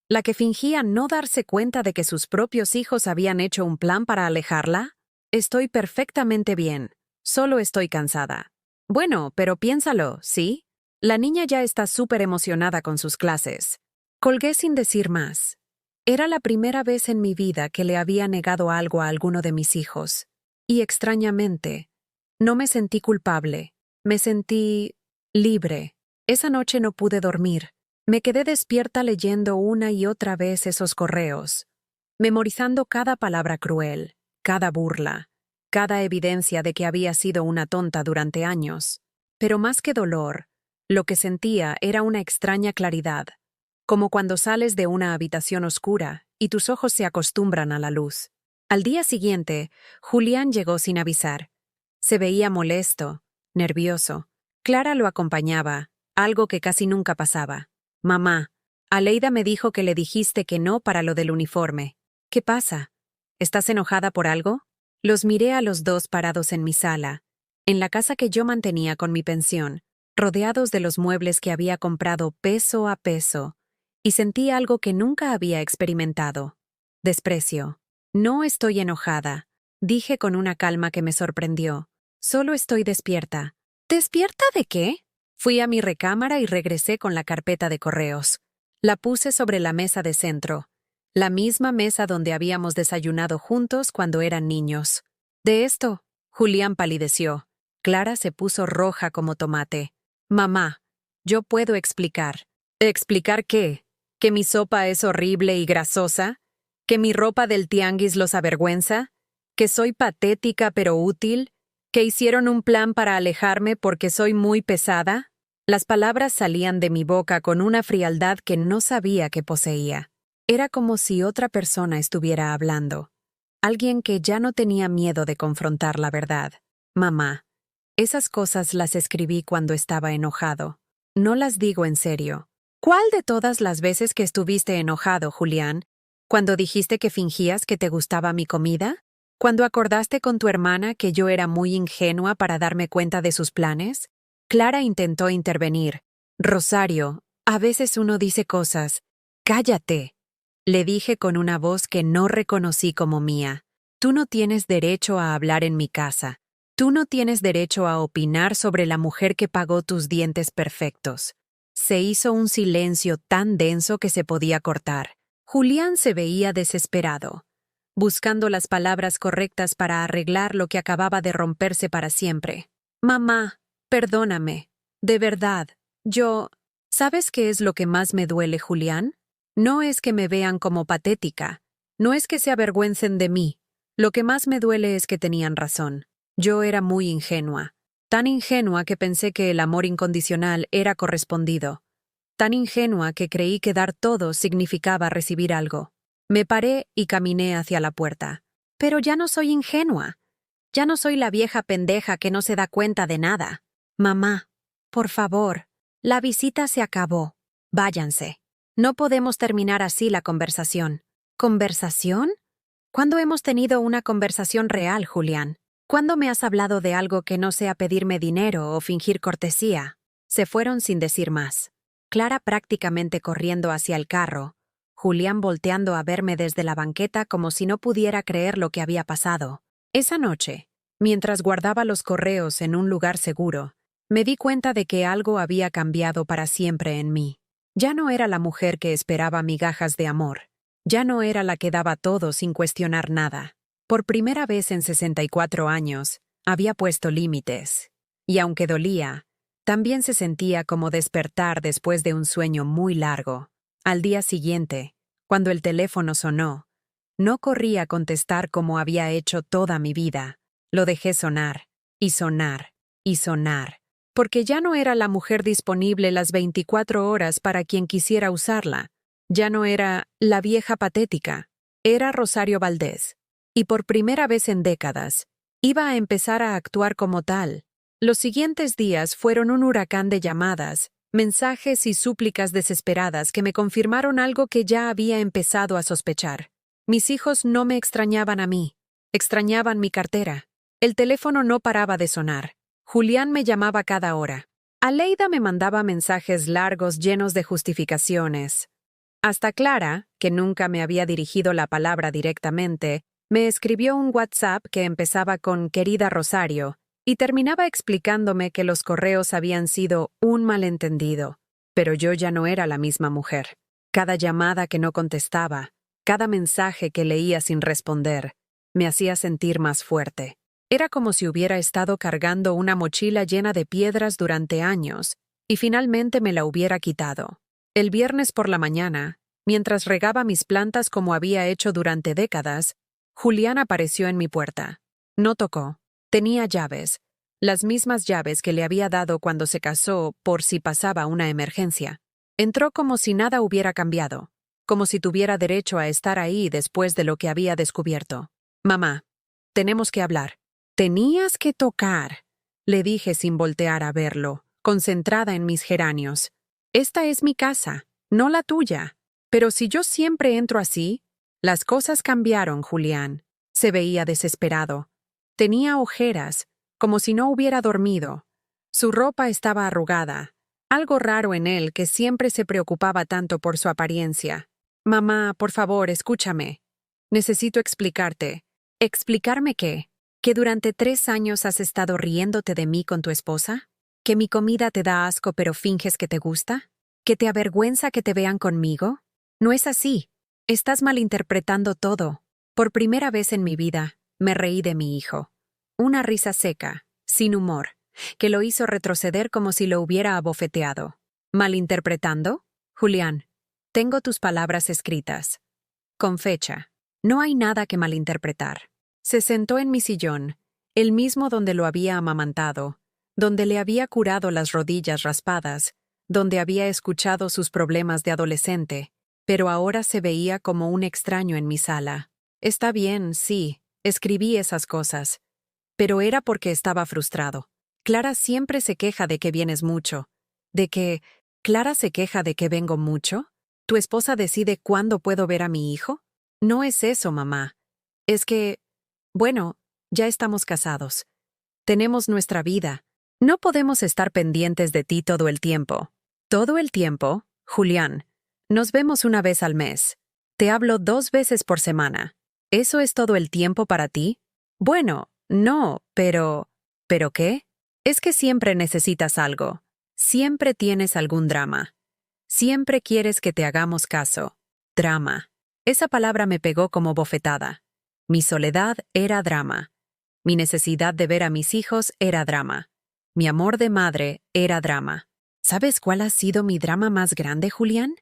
¿La que fingía no darse cuenta de que sus propios hijos habían hecho un plan para alejarla? Estoy perfectamente bien. Solo estoy cansada». «Bueno, pero piénsalo, ¿sí? La niña ya está súper emocionada con sus clases». Colgué sin decir más. Era la primera vez en mi vida que le había negado algo a alguno de mis hijos. Y extrañamente, no me sentí culpable. Me sentí libre. Esa noche no pude dormir. Me quedé despierta leyendo una y otra vez esos correos, memorizando cada palabra cruel, cada burla, cada evidencia de que había sido una tonta durante años. Pero más que dolor, lo que sentía era una extraña claridad, como cuando sales de una habitación oscura y tus ojos se acostumbran a la luz. Al día siguiente, Julián llegó sin avisar. Se veía molesto, nervioso. Clara lo acompañaba, algo que casi nunca pasaba. Mamá, Aleida me dijo que le dijiste que no para lo del uniforme. ¿Qué pasa? ¿Estás enojada por algo? Los miré a los dos parados en mi sala, en la casa que yo mantenía con mi pensión, rodeados de los muebles que había comprado peso a peso, y sentí algo que nunca había experimentado. Desprecio. No estoy enojada, dije con una calma que me sorprendió. Solo estoy despierta. ¿Despierta de qué? Fui a mi recámara y regresé con la carpeta de correos. La puse sobre la mesa de centro, la misma mesa donde habíamos desayunado juntos cuando eran niños. De esto, Julián palideció. Clara se puso roja como tomate. Mamá, yo puedo explicar. ¿Explicar qué? ¿Que mi sopa es horrible y grasosa? ¿Que mi ropa del tianguis los avergüenza? ¿Que soy patética pero útil? ¿Que hicieron un plan para alejarme porque soy muy pesada? Las palabras salían de mi boca con una frialdad que no sabía que poseía. Era como si otra persona estuviera hablando. Alguien que ya no tenía miedo de confrontar la verdad. Mamá, esas cosas las escribí cuando estaba enojado. No las digo en serio. ¿Cuál de todas las veces que estuviste enojado, Julián? ¿Cuando dijiste que fingías que te gustaba mi comida? ¿Cuando acordaste con tu hermana que yo era muy ingenua para darme cuenta de sus planes? Clara intentó intervenir. Rosario, a veces uno dice cosas. ¡Cállate! Le dije con una voz que no reconocí como mía. Tú no tienes derecho a hablar en mi casa. Tú no tienes derecho a opinar sobre la mujer que pagó tus dientes perfectos. Se hizo un silencio tan denso que se podía cortar. Julián se veía desesperado, buscando las palabras correctas para arreglar lo que acababa de romperse para siempre. Mamá, perdóname. De verdad, yo... ¿Sabes qué es lo que más me duele, Julián? No es que me vean como patética. No es que se avergüencen de mí. Lo que más me duele es que tenían razón. Yo era muy ingenua. Tan ingenua que pensé que el amor incondicional era correspondido. Tan ingenua que creí que dar todo significaba recibir algo. Me paré y caminé hacia la puerta. Pero ya no soy ingenua. Ya no soy la vieja pendeja que no se da cuenta de nada. Mamá, por favor, la visita se acabó. Váyanse. No podemos terminar así la conversación. ¿Conversación? ¿Cuándo hemos tenido una conversación real, Julián? ¿Cuándo me has hablado de algo que no sea pedirme dinero o fingir cortesía? Se fueron sin decir más. Clara prácticamente corriendo hacia el carro, Julián volteando a verme desde la banqueta como si no pudiera creer lo que había pasado. Esa noche, mientras guardaba los correos en un lugar seguro, me di cuenta de que algo había cambiado para siempre en mí. Ya no era la mujer que esperaba migajas de amor. Ya no era la que daba todo sin cuestionar nada. Por primera vez en 64 años, había puesto límites. Y aunque dolía, también se sentía como despertar después de un sueño muy largo. Al día siguiente, cuando el teléfono sonó, no corrí a contestar como había hecho toda mi vida. Lo dejé sonar, y sonar, y sonar, porque ya no era la mujer disponible las 24 horas para quien quisiera usarla. Ya no era la vieja patética, era Rosario Valdés. Y por primera vez en décadas, iba a empezar a actuar como tal. Los siguientes días fueron un huracán de llamadas, mensajes y súplicas desesperadas que me confirmaron algo que ya había empezado a sospechar. Mis hijos no me extrañaban a mí, extrañaban mi cartera. El teléfono no paraba de sonar. Julián me llamaba cada hora. Aleida me mandaba mensajes largos llenos de justificaciones. Hasta Clara, que nunca me había dirigido la palabra directamente, me escribió un WhatsApp que empezaba con «Querida Rosario» y terminaba explicándome que los correos habían sido un malentendido. Pero yo ya no era la misma mujer. Cada llamada que no contestaba, cada mensaje que leía sin responder, me hacía sentir más fuerte. Era como si hubiera estado cargando una mochila llena de piedras durante años y finalmente me la hubiera quitado. El viernes por la mañana, mientras regaba mis plantas como había hecho durante décadas, Julián apareció en mi puerta. No tocó. Tenía llaves, las mismas llaves que le había dado cuando se casó por si pasaba una emergencia. Entró como si nada hubiera cambiado, como si tuviera derecho a estar ahí después de lo que había descubierto. Mamá, tenemos que hablar. Tenías que tocar, le dije sin voltear a verlo, concentrada en mis geranios. Esta es mi casa, no la tuya. Pero si yo siempre entro así, las cosas cambiaron, Julián. Se veía desesperado. Tenía ojeras, como si no hubiera dormido. Su ropa estaba arrugada, algo raro en él que siempre se preocupaba tanto por su apariencia. Mamá, por favor, escúchame. Necesito explicarte. ¿Explicarme qué? ¿Que durante 3 años has estado riéndote de mí con tu esposa? ¿Que mi comida te da asco pero finges que te gusta? ¿Que te avergüenza que te vean conmigo? No es así. Estás malinterpretando todo. Por primera vez en mi vida, me reí de mi hijo. Una risa seca, sin humor, que lo hizo retroceder como si lo hubiera abofeteado. ¿Malinterpretando? Julián, tengo tus palabras escritas. Con fecha. No hay nada que malinterpretar. Se sentó en mi sillón, el mismo donde lo había amamantado, donde le había curado las rodillas raspadas, donde había escuchado sus problemas de adolescente, pero ahora se veía como un extraño en mi sala. Está bien, sí, escribí esas cosas, pero era porque estaba frustrado. Clara siempre se queja de que vienes mucho. ¿De que Clara se queja de que vengo mucho? ¿Tu esposa decide cuándo puedo ver a mi hijo? No es eso, mamá. Es que, bueno, ya estamos casados. Tenemos nuestra vida. No podemos estar pendientes de ti todo el tiempo. ¿Todo el tiempo? Julián, nos vemos una vez al mes. Te hablo 2 veces por semana. ¿Eso es todo el tiempo para ti? Bueno, no, pero... ¿Pero qué? Es que siempre necesitas algo. Siempre tienes algún drama. Siempre quieres que te hagamos caso. Drama. Esa palabra me pegó como bofetada. Mi soledad era drama. Mi necesidad de ver a mis hijos era drama. Mi amor de madre era drama. ¿Sabes cuál ha sido mi drama más grande, Julián?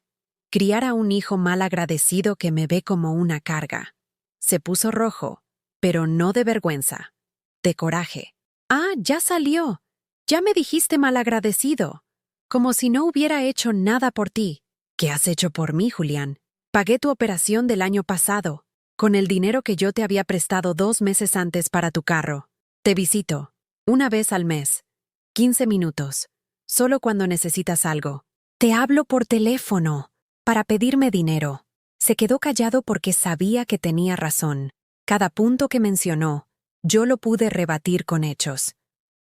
Criar a un hijo mal agradecido que me ve como una carga. Se puso rojo, pero no de vergüenza, de coraje. Ah, ya salió. Ya me dijiste malagradecido. Como si no hubiera hecho nada por ti. ¿Qué has hecho por mí, Julián? Pagué tu operación del año pasado, con el dinero que yo te había prestado 2 meses antes para tu carro. Te visito, una vez al mes, 15 minutos, solo cuando necesitas algo. Te hablo por teléfono, para pedirme dinero. Se quedó callado porque sabía que tenía razón. Cada punto que mencionó, yo lo pude rebatir con hechos.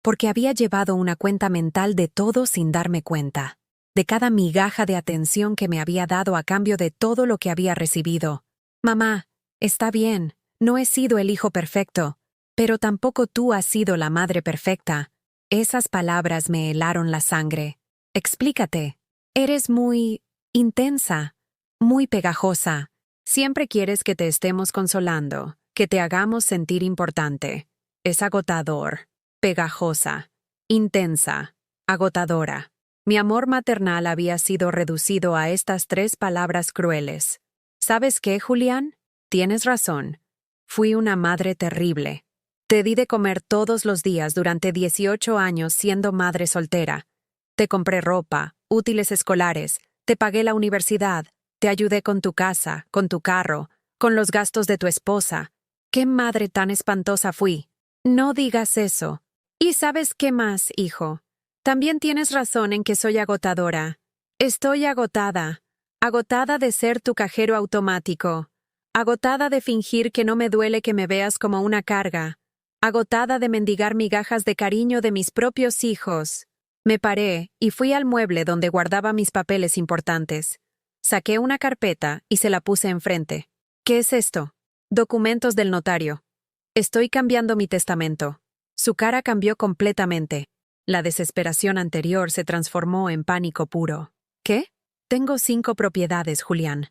Porque había llevado una cuenta mental de todo sin darme cuenta. De cada migaja de atención que me había dado a cambio de todo lo que había recibido. Mamá, está bien, no he sido el hijo perfecto, pero tampoco tú has sido la madre perfecta. Esas palabras me helaron la sangre. Explícate. Eres muy intensa, muy pegajosa. Siempre quieres que te estemos consolando, que te hagamos sentir importante. Es agotador, pegajosa, intensa, agotadora. Mi amor maternal había sido reducido a estas 3 palabras crueles. ¿Sabes qué, Julián? Tienes razón. Fui una madre terrible. Te di de comer todos los días durante 18 años siendo madre soltera. Te compré ropa, útiles escolares, te pagué la universidad, te ayudé con tu casa, con tu carro, con los gastos de tu esposa. ¿Qué madre tan espantosa fui? No digas eso. ¿Y sabes qué más, hijo? También tienes razón en que soy agotadora. Estoy agotada. Agotada de ser tu cajero automático. Agotada de fingir que no me duele que me veas como una carga. Agotada de mendigar migajas de cariño de mis propios hijos. Me paré y fui al mueble donde guardaba mis papeles importantes. Saqué una carpeta y se la puse enfrente. ¿Qué es esto? Documentos del notario. Estoy cambiando mi testamento. Su cara cambió completamente. La desesperación anterior se transformó en pánico puro. ¿Qué? Tengo 5 propiedades, Julián.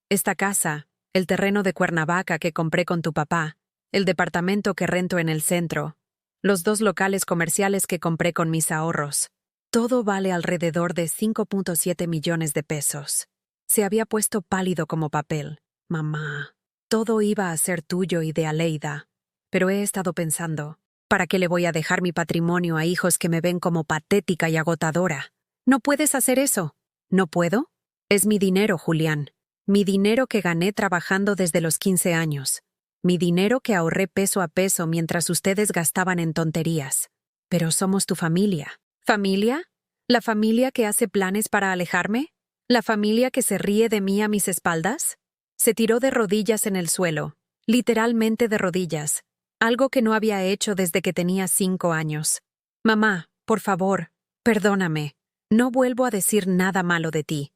Esta casa, el terreno de Cuernavaca que compré con tu papá, el departamento que rento en el centro, los 2 locales comerciales que compré con mis ahorros. Todo vale alrededor de 5.7 millones de pesos. Se había puesto pálido como papel. Mamá, todo iba a ser tuyo y de Aleida. Pero he estado pensando, ¿para qué le voy a dejar mi patrimonio a hijos que me ven como patética y agotadora? No puedes hacer eso. ¿No puedo? Es mi dinero, Julián. Mi dinero que gané trabajando desde los 15 años. mi dinero que ahorré peso a peso mientras ustedes gastaban en tonterías. Pero somos tu familia. ¿Familia? ¿La familia que hace planes para alejarme? ¿La familia que se ríe de mí a mis espaldas? Se tiró de rodillas en el suelo, literalmente de rodillas, algo que no había hecho desde que tenía 5 años. Mamá, por favor, perdóname. No vuelvo a decir nada malo de ti.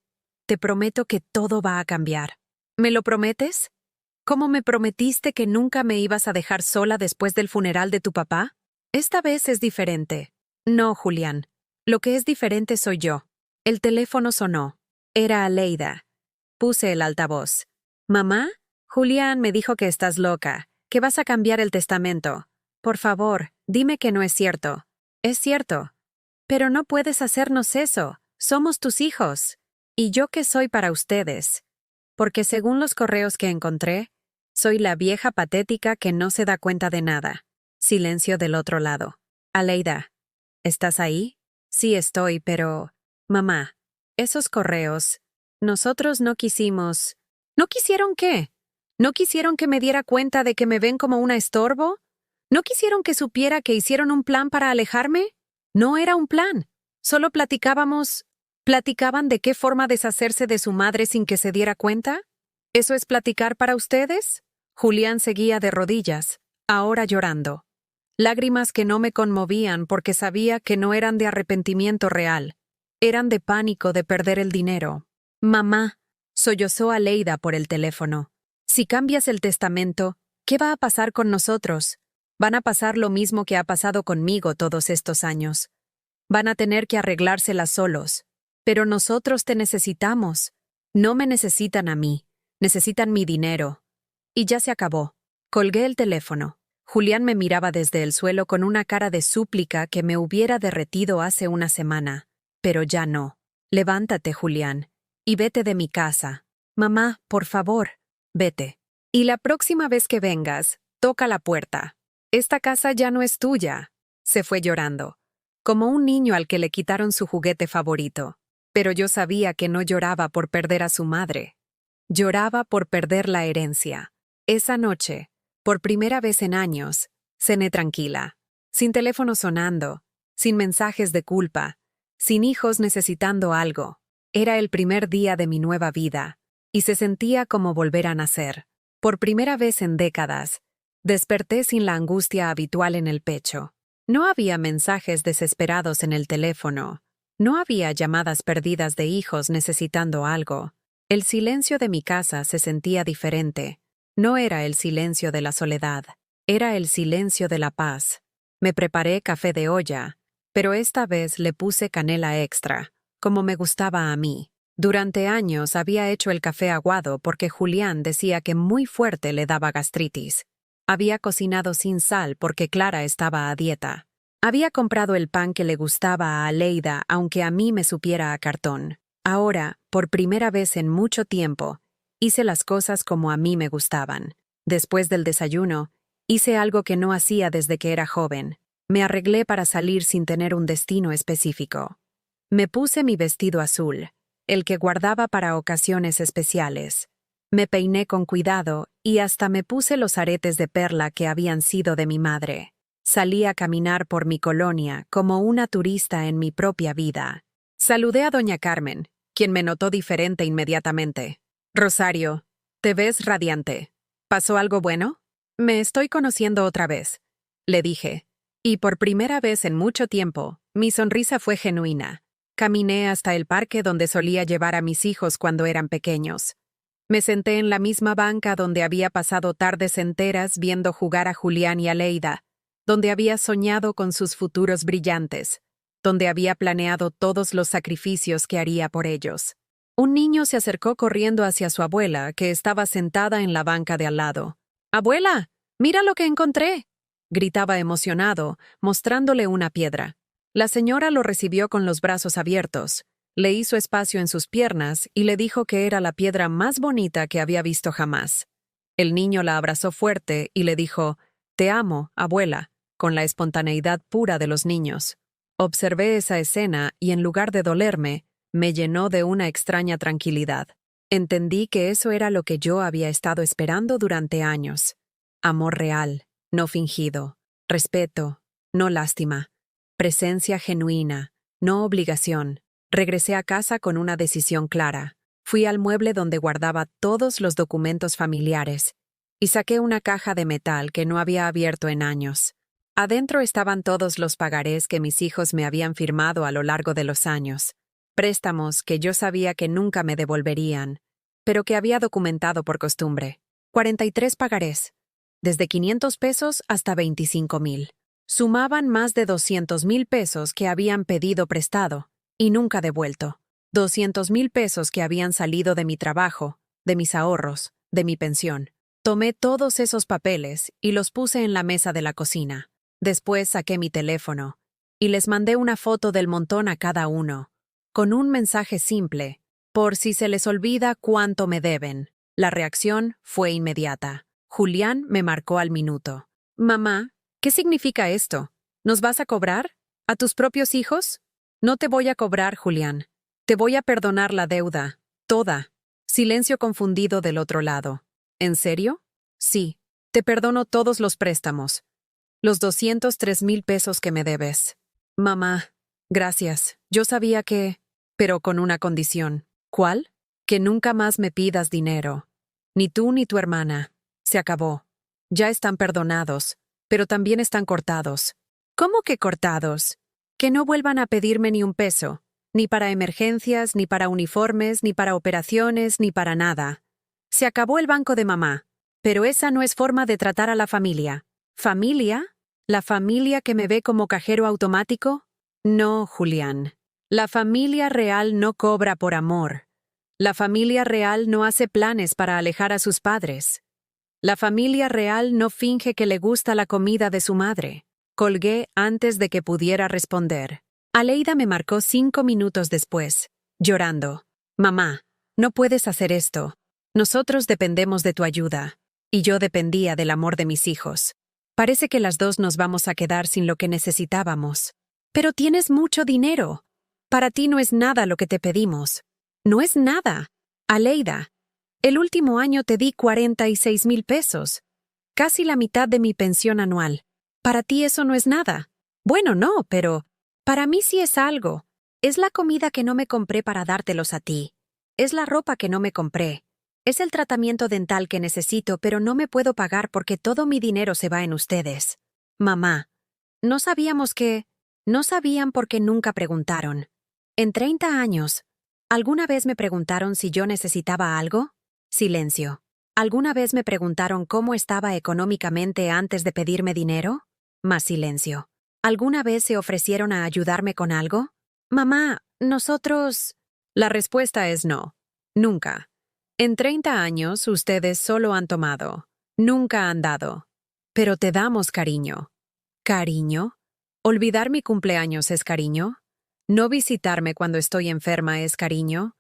Te prometo que todo va a cambiar. ¿Me lo prometes? ¿Cómo me prometiste que nunca me ibas a dejar sola después del funeral de tu papá? Esta vez es diferente. No, Julián. Lo que es diferente soy yo. El teléfono sonó. Era Aleida. Puse el altavoz. ¿Mamá? Julián me dijo que estás loca, que vas a cambiar el testamento. Por favor, dime que no es cierto. Es cierto. Pero no puedes hacernos eso. Somos tus hijos. ¿Y yo qué soy para ustedes? Porque según los correos que encontré, soy la vieja patética que no se da cuenta de nada. Silencio del otro lado. Aleida, ¿estás ahí? Sí estoy, pero... Mamá, esos correos... Nosotros no quisimos... ¿No quisieron qué? ¿No quisieron que me diera cuenta de que me ven como una estorbo? ¿No quisieron que supiera que hicieron un plan para alejarme? No era un plan. Solo platicábamos... ¿Platicaban de qué forma deshacerse de su madre sin que se diera cuenta? ¿Eso es platicar para ustedes? Julián seguía de rodillas, ahora llorando. Lágrimas que no me conmovían porque sabía que no eran de arrepentimiento real. Eran de pánico de perder el dinero. Mamá, sollozó Aleida por el teléfono. Si cambias el testamento, ¿qué va a pasar con nosotros? Van a pasar lo mismo que ha pasado conmigo todos estos años. Van a tener que arreglárselas solos. Pero nosotros te necesitamos. No me necesitan a mí. Necesitan mi dinero. Y ya se acabó. Colgué el teléfono. Julián me miraba desde el suelo con una cara de súplica que me hubiera derretido hace una semana. Pero ya no. Levántate, Julián, y vete de mi casa. Mamá, por favor, vete. Y la próxima vez que vengas, toca la puerta. Esta casa ya no es tuya. Se fue llorando, como un niño al que le quitaron su juguete favorito. Pero yo sabía que no lloraba por perder a su madre. Lloraba por perder la herencia. Esa noche, por primera vez en años, cené tranquila, sin teléfono sonando, sin mensajes de culpa, sin hijos necesitando algo. Era el primer día de mi nueva vida, y se sentía como volver a nacer. Por primera vez en décadas, desperté sin la angustia habitual en el pecho. No había mensajes desesperados en el teléfono. No había llamadas perdidas de hijos necesitando algo. El silencio de mi casa se sentía diferente. No era el silencio de la soledad, era el silencio de la paz. Me preparé café de olla, pero esta vez le puse canela extra, como me gustaba a mí. Durante años había hecho el café aguado porque Julián decía que muy fuerte le daba gastritis. Había cocinado sin sal porque Clara estaba a dieta. Había comprado el pan que le gustaba a Aleida, aunque a mí me supiera a cartón. Ahora, por primera vez en mucho tiempo, hice las cosas como a mí me gustaban. Después del desayuno, hice algo que no hacía desde que era joven. Me arreglé para salir sin tener un destino específico. Me puse mi vestido azul, el que guardaba para ocasiones especiales. Me peiné con cuidado y hasta me puse los aretes de perla que habían sido de mi madre. Salí a caminar por mi colonia como una turista en mi propia vida. Saludé a doña Carmen, quien me notó diferente inmediatamente. Rosario, te ves radiante. ¿Pasó algo bueno? Me estoy conociendo otra vez, le dije. Y por primera vez en mucho tiempo, mi sonrisa fue genuina. Caminé hasta el parque donde solía llevar a mis hijos cuando eran pequeños. Me senté en la misma banca donde había pasado tardes enteras viendo jugar a Julián y a Aleida, donde había soñado con sus futuros brillantes, donde había planeado todos los sacrificios que haría por ellos. Un niño se acercó corriendo hacia su abuela, que estaba sentada en la banca de al lado. «¡Abuela! ¡Mira lo que encontré!», gritaba emocionado, mostrándole una piedra. La señora lo recibió con los brazos abiertos, le hizo espacio en sus piernas y le dijo que era la piedra más bonita que había visto jamás. El niño la abrazó fuerte y le dijo: «Te amo, abuela», con la espontaneidad pura de los niños. Observé esa escena y en lugar de dolerme, me llenó de una extraña tranquilidad. Entendí que eso era lo que yo había estado esperando durante años. Amor real, no fingido. Respeto, no lástima. Presencia genuina, no obligación. Regresé a casa con una decisión clara. Fui al mueble donde guardaba todos los documentos familiares y saqué una caja de metal que no había abierto en años. Adentro estaban todos los pagarés que mis hijos me habían firmado a lo largo de los años. Préstamos que yo sabía que nunca me devolverían, pero que había documentado por costumbre. 43 pagarés, desde 500 pesos hasta 25,000. Sumaban más de 200,000 pesos que habían pedido prestado y nunca devuelto. 200,000 pesos que habían salido de mi trabajo, de mis ahorros, de mi pensión. Tomé todos esos papeles y los puse en la mesa de la cocina. Después saqué mi teléfono y les mandé una foto del montón a cada uno, con un mensaje simple, por si se les olvida cuánto me deben. La reacción fue inmediata. Julián me marcó al minuto. Mamá, ¿qué significa esto? ¿Nos vas a cobrar? ¿A tus propios hijos? No te voy a cobrar, Julián. Te voy a perdonar la deuda. Toda. Silencio confundido del otro lado. ¿En serio? Sí. Te perdono todos los préstamos. Los 203,000 pesos que me debes. Mamá, gracias. Yo sabía que... Pero con una condición. ¿Cuál? Que nunca más me pidas dinero. Ni tú ni tu hermana. Se acabó. Ya están perdonados, pero también están cortados. ¿Cómo que cortados? Que no vuelvan a pedirme ni un peso. Ni para emergencias, ni para uniformes, ni para operaciones, ni para nada. Se acabó el banco de mamá. Pero esa no es forma de tratar a la familia. ¿Familia? ¿La familia que me ve como cajero automático? No, Julián. La familia real no cobra por amor. La familia real no hace planes para alejar a sus padres. La familia real no finge que le gusta la comida de su madre. Colgué antes de que pudiera responder. Aleida me marcó 5 minutos después, llorando. Mamá, no puedes hacer esto. Nosotros dependemos de tu ayuda. Y yo dependía del amor de mis hijos. Parece que las dos nos vamos a quedar sin lo que necesitábamos. Pero tienes mucho dinero. Para ti no es nada lo que te pedimos. No es nada. Aleida, el último año te di 46,000 pesos. Casi la mitad de mi pensión anual. Para ti eso no es nada. Bueno, no, pero para mí sí es algo. Es la comida que no me compré para dártelos a ti. Es la ropa que no me compré. Es el tratamiento dental que necesito, pero no me puedo pagar porque todo mi dinero se va en ustedes. Mamá, no sabíamos que... No sabían porque nunca preguntaron. En 30 años, ¿alguna vez me preguntaron si yo necesitaba algo? Silencio. ¿Alguna vez me preguntaron cómo estaba económicamente antes de pedirme dinero? Más silencio. ¿Alguna vez se ofrecieron a ayudarme con algo? Mamá, nosotros... La respuesta es no. Nunca. En 30 años ustedes solo han tomado. Nunca han dado. Pero te damos cariño. ¿Cariño? ¿Olvidar mi cumpleaños es cariño? ¿No visitarme cuando estoy enferma es cariño?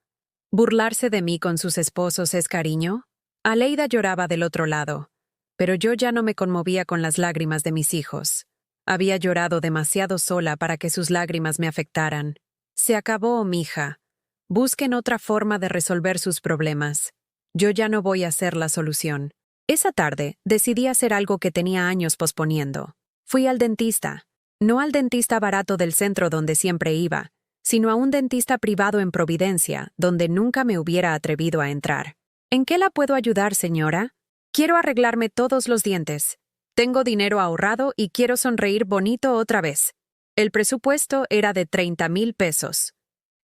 ¿Burlarse de mí con sus esposos es cariño? Aleida lloraba del otro lado, pero yo ya no me conmovía con las lágrimas de mis hijos. Había llorado demasiado sola para que sus lágrimas me afectaran. Se acabó, mija. Busquen otra forma de resolver sus problemas. Yo ya no voy a ser la solución. Esa tarde decidí hacer algo que tenía años posponiendo. Fui al dentista. No al dentista barato del centro donde siempre iba, sino a un dentista privado en Providencia, donde nunca me hubiera atrevido a entrar. ¿En qué la puedo ayudar, señora? Quiero arreglarme todos los dientes. Tengo dinero ahorrado y quiero sonreír bonito otra vez. El presupuesto era de 30,000 pesos.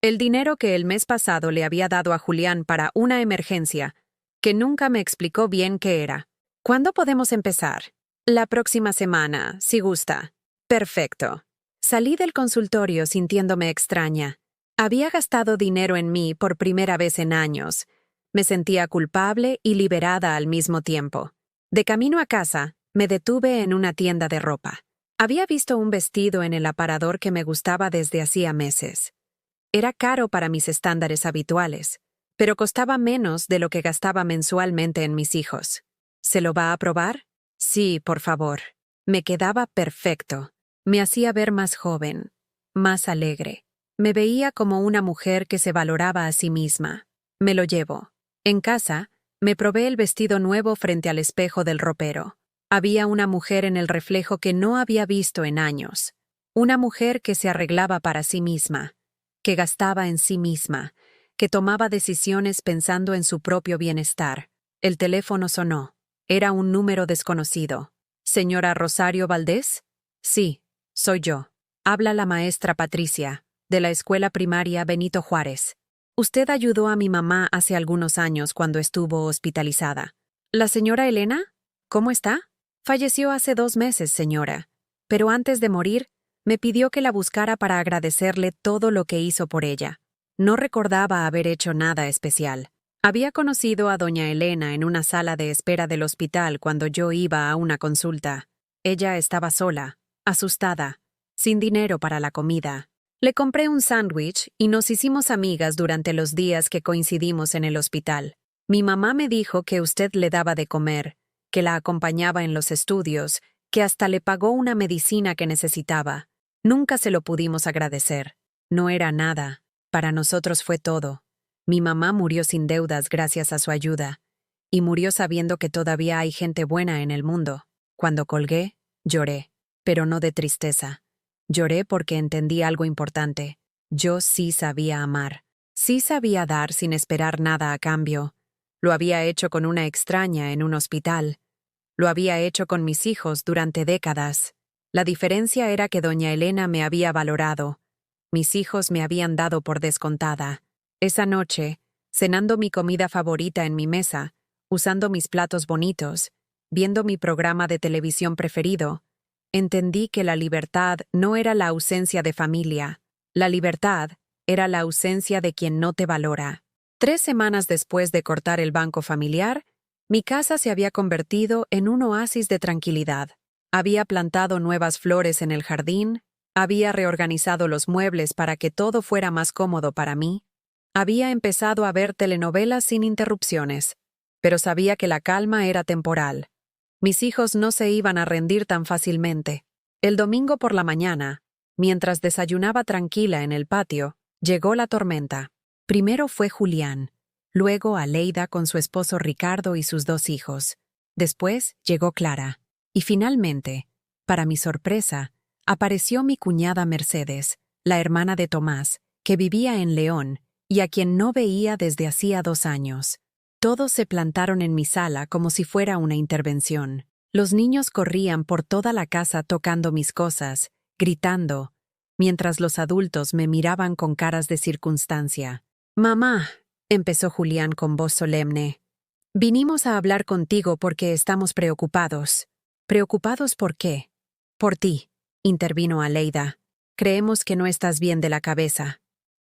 El dinero que el mes pasado le había dado a Julián para una emergencia, que nunca me explicó bien qué era. ¿Cuándo podemos empezar? La próxima semana, si gusta. Perfecto. Salí del consultorio sintiéndome extraña. Había gastado dinero en mí por primera vez en años. Me sentía culpable y liberada al mismo tiempo. De camino a casa, me detuve en una tienda de ropa. Había visto un vestido en el aparador que me gustaba desde hacía meses. Era caro para mis estándares habituales, pero costaba menos de lo que gastaba mensualmente en mis hijos. ¿Se lo va a probar? Sí, por favor. Me quedaba perfecto. Me hacía ver más joven, más alegre. Me veía como una mujer que se valoraba a sí misma. Me lo llevo. En casa, me probé el vestido nuevo frente al espejo del ropero. Había una mujer en el reflejo que no había visto en años. Una mujer que se arreglaba para sí misma, que gastaba en sí misma, que tomaba decisiones pensando en su propio bienestar. El teléfono sonó. Era un número desconocido. ¿Señora Rosario Valdés? Sí, soy yo. Habla la maestra Patricia, de la escuela primaria Benito Juárez. Usted ayudó a mi mamá hace algunos años cuando estuvo hospitalizada. ¿La señora Elena? ¿Cómo está? Falleció hace 2 meses, señora. Pero antes de morir, me pidió que la buscara para agradecerle todo lo que hizo por ella. No recordaba haber hecho nada especial. Había conocido a doña Elena en una sala de espera del hospital cuando yo iba a una consulta. Ella estaba sola, asustada, sin dinero para la comida. Le compré un sándwich y nos hicimos amigas durante los días que coincidimos en el hospital. Mi mamá me dijo que usted le daba de comer, que la acompañaba en los estudios, que hasta le pagó una medicina que necesitaba. Nunca se lo pudimos agradecer. No era nada. Para nosotros fue todo. Mi mamá murió sin deudas gracias a su ayuda. Y murió sabiendo que todavía hay gente buena en el mundo. Cuando colgué, lloré. Pero no de tristeza. Lloré porque entendí algo importante. Yo sí sabía amar. Sí sabía dar sin esperar nada a cambio. Lo había hecho con una extraña en un hospital. Lo había hecho con mis hijos durante décadas. La diferencia era que doña Elena me había valorado. Mis hijos me habían dado por descontada. Esa noche, cenando mi comida favorita en mi mesa, usando mis platos bonitos, viendo mi programa de televisión preferido, entendí que la libertad no era la ausencia de familia. La libertad era la ausencia de quien no te valora. 3 semanas después de cortar el banco familiar, mi casa se había convertido en un oasis de tranquilidad. Había plantado nuevas flores en el jardín, había reorganizado los muebles para que todo fuera más cómodo para mí, había empezado a ver telenovelas sin interrupciones, pero sabía que la calma era temporal. Mis hijos no se iban a rendir tan fácilmente. El domingo por la mañana, mientras desayunaba tranquila en el patio, llegó la tormenta. Primero fue Julián, luego Aleida con su esposo Ricardo y sus 2 hijos. Después llegó Clara. Y finalmente, para mi sorpresa, apareció mi cuñada Mercedes, la hermana de Tomás, que vivía en León y a quien no veía desde hacía 2 años. Todos se plantaron en mi sala como si fuera una intervención. Los niños corrían por toda la casa tocando mis cosas, gritando, mientras los adultos me miraban con caras de circunstancia. «Mamá», empezó Julián con voz solemne, «vinimos a hablar contigo porque estamos preocupados». «¿Preocupados por qué?» «Por ti», intervino Aleida. «Creemos que no estás bien de la cabeza».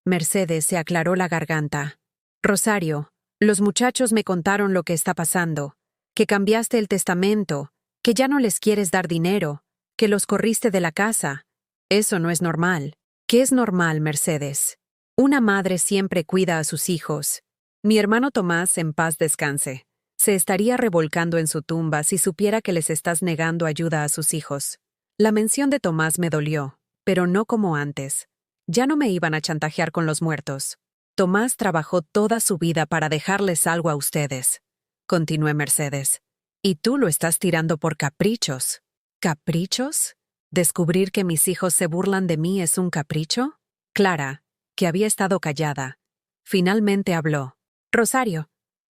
Mercedes se aclaró la garganta. «Rosario, los muchachos me contaron lo que está pasando, que cambiaste el testamento, que ya no les quieres dar dinero, que los corriste de la casa. Eso no es normal». «¿Qué es normal, Mercedes?» «Una madre siempre cuida a sus hijos. Mi hermano Tomás, en paz descanse, se estaría revolcando en su tumba si supiera que les estás negando ayuda a sus hijos». La mención de Tomás me dolió, pero no como antes. Ya no me iban a chantajear con los muertos. Tomás trabajó toda su vida para dejarles algo a ustedes. Continué Mercedes. Y tú lo estás tirando por caprichos. ¿Caprichos? ¿Descubrir que mis hijos se burlan de mí es un capricho? Clara, que había estado callada, finalmente habló. Rosario,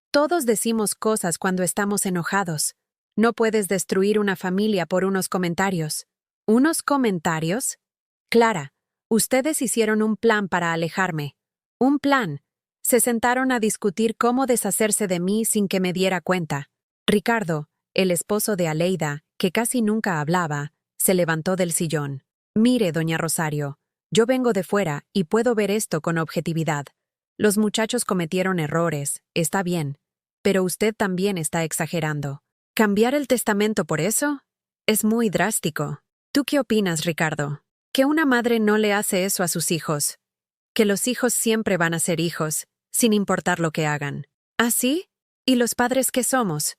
todos decimos cosas cuando estamos enojados. No puedes destruir una familia por unos comentarios. ¿Unos comentarios? Clara, ustedes hicieron un plan para alejarme. Un plan. Se sentaron a discutir cómo deshacerse de mí sin que me diera cuenta. Ricardo, el esposo de Aleida, que casi nunca hablaba, se levantó del sillón. Mire, doña Rosario, yo vengo de fuera y puedo ver esto con objetividad. Los muchachos cometieron errores, está bien, pero usted también está exagerando. ¿Cambiar el testamento por eso? Es muy drástico. ¿Tú qué opinas, Ricardo? Que una madre no le hace eso a sus hijos. Que los hijos siempre van a ser hijos, sin importar lo que hagan. ¿Ah, sí? ¿Y los padres qué somos?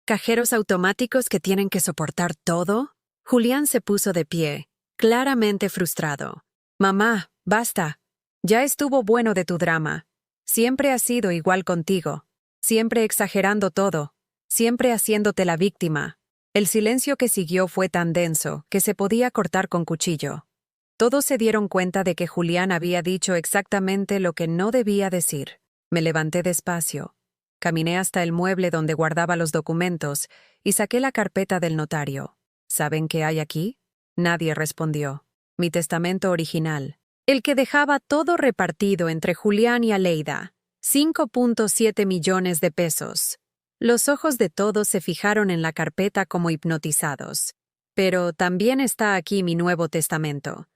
¿Cajeros automáticos que tienen que soportar todo? Julián se puso de pie, claramente frustrado. Mamá, basta. Ya estuvo bueno de tu drama. Siempre has sido igual contigo. Siempre exagerando todo. Siempre haciéndote la víctima. El silencio que siguió fue tan denso que se podía cortar con cuchillo. Todos se dieron cuenta de que Julián había dicho exactamente lo que no debía decir. Me levanté despacio. Caminé hasta el mueble donde guardaba los documentos y saqué la carpeta del notario. ¿Saben qué hay aquí? Nadie respondió. Mi testamento original. El que dejaba todo repartido entre Julián y Aleida. 5.7 millones de pesos. Los ojos de todos se fijaron en la carpeta como hipnotizados. Pero también está aquí mi nuevo testamento.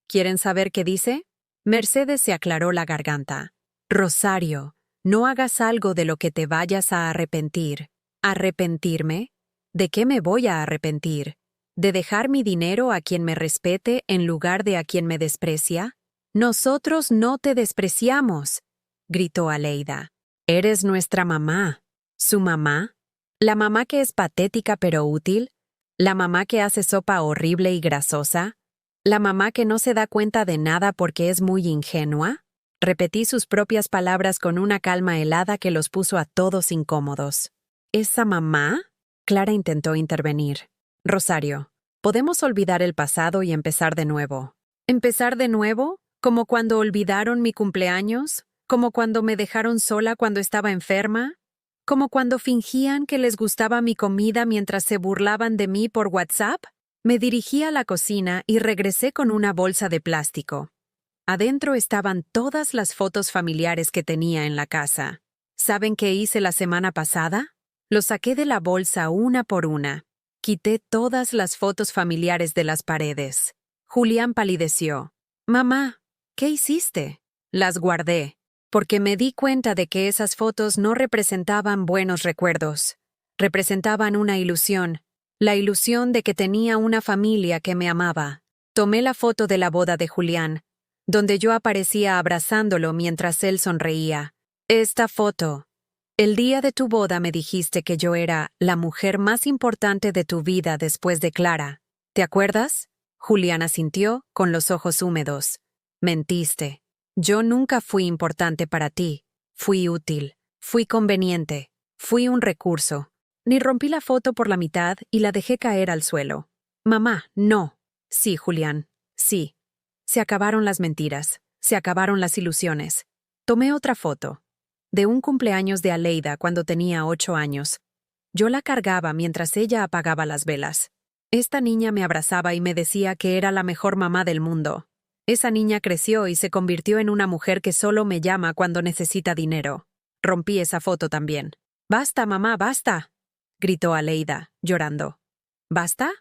¿Quieren saber qué dice? Mercedes se aclaró la garganta. Rosario, no hagas algo de lo que te vayas a arrepentir. ¿Arrepentirme? ¿De qué me voy a arrepentir? ¿De dejar mi dinero a quien me respete en lugar de a quien me desprecia? Nosotros no te despreciamos, gritó Aleida. Eres nuestra mamá. ¿Su mamá? ¿La mamá que es patética pero útil? ¿La mamá que hace sopa horrible y grasosa? ¿La mamá que no se da cuenta de nada porque es muy ingenua? Repetí sus propias palabras con una calma helada que los puso a todos incómodos. ¿Esa mamá? Clara intentó intervenir. Rosario, podemos olvidar el pasado y empezar de nuevo. ¿Empezar de nuevo? ¿Como cuando olvidaron mi cumpleaños? ¿Como cuando me dejaron sola cuando estaba enferma? ¿Como cuando fingían que les gustaba mi comida mientras se burlaban de mí por WhatsApp? Me dirigí a la cocina y regresé con una bolsa de plástico. Adentro estaban todas las fotos familiares que tenía en la casa. ¿Saben qué hice la semana pasada? Los saqué de la bolsa una por una. Quité todas las fotos familiares de las paredes. Julián palideció. Mamá, ¿qué hiciste? Las guardé, porque me di cuenta de que esas fotos no representaban buenos recuerdos. Representaban una ilusión. La ilusión de que tenía una familia que me amaba. Tomé la foto de la boda de Julián, donde yo aparecía abrazándolo mientras él sonreía. Esta foto. El día de tu boda me dijiste que yo era la mujer más importante de tu vida después de Clara. ¿Te acuerdas? Julián asintió, con los ojos húmedos. Mentiste. Yo nunca fui importante para ti. Fui útil. Fui conveniente. Fui un recurso. Ni rompí la foto por la mitad y la dejé caer al suelo. Mamá, no. Sí, Julián. Sí. Se acabaron las mentiras. Se acabaron las ilusiones. Tomé otra foto. De un cumpleaños de Aleida cuando tenía 8 años. Yo la cargaba mientras ella apagaba las velas. Esta niña me abrazaba y me decía que era la mejor mamá del mundo. Esa niña creció y se convirtió en una mujer que solo me llama cuando necesita dinero. Rompí esa foto también. «Basta, mamá, basta», gritó Aleida, llorando. ¿Basta?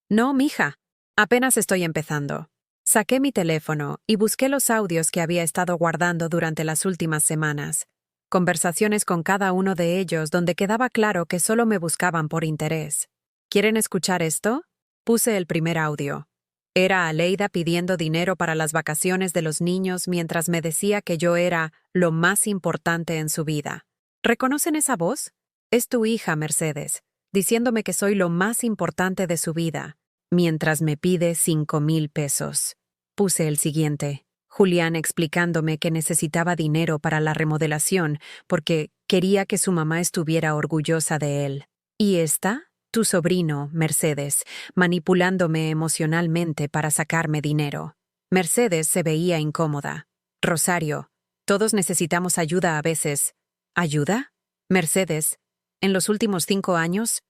No, mija. Apenas estoy empezando. Saqué mi teléfono y busqué los audios que había estado guardando durante las últimas semanas. Conversaciones con cada uno de ellos donde quedaba claro que solo me buscaban por interés. ¿Quieren escuchar esto? Puse el primer audio. Era Aleida pidiendo dinero para las vacaciones de los niños mientras me decía que yo era lo más importante en su vida. ¿Reconocen esa voz? Es tu hija, Mercedes, diciéndome que soy lo más importante de su vida, mientras me pide 5,000 pesos. Puse el siguiente. Julián explicándome que necesitaba dinero para la remodelación porque quería que su mamá estuviera orgullosa de él. ¿Y esta? Tu sobrino, Mercedes, manipulándome emocionalmente para sacarme dinero. Mercedes se veía incómoda. Rosario, todos necesitamos ayuda a veces. ¿Ayuda? Mercedes, en los últimos 5 años,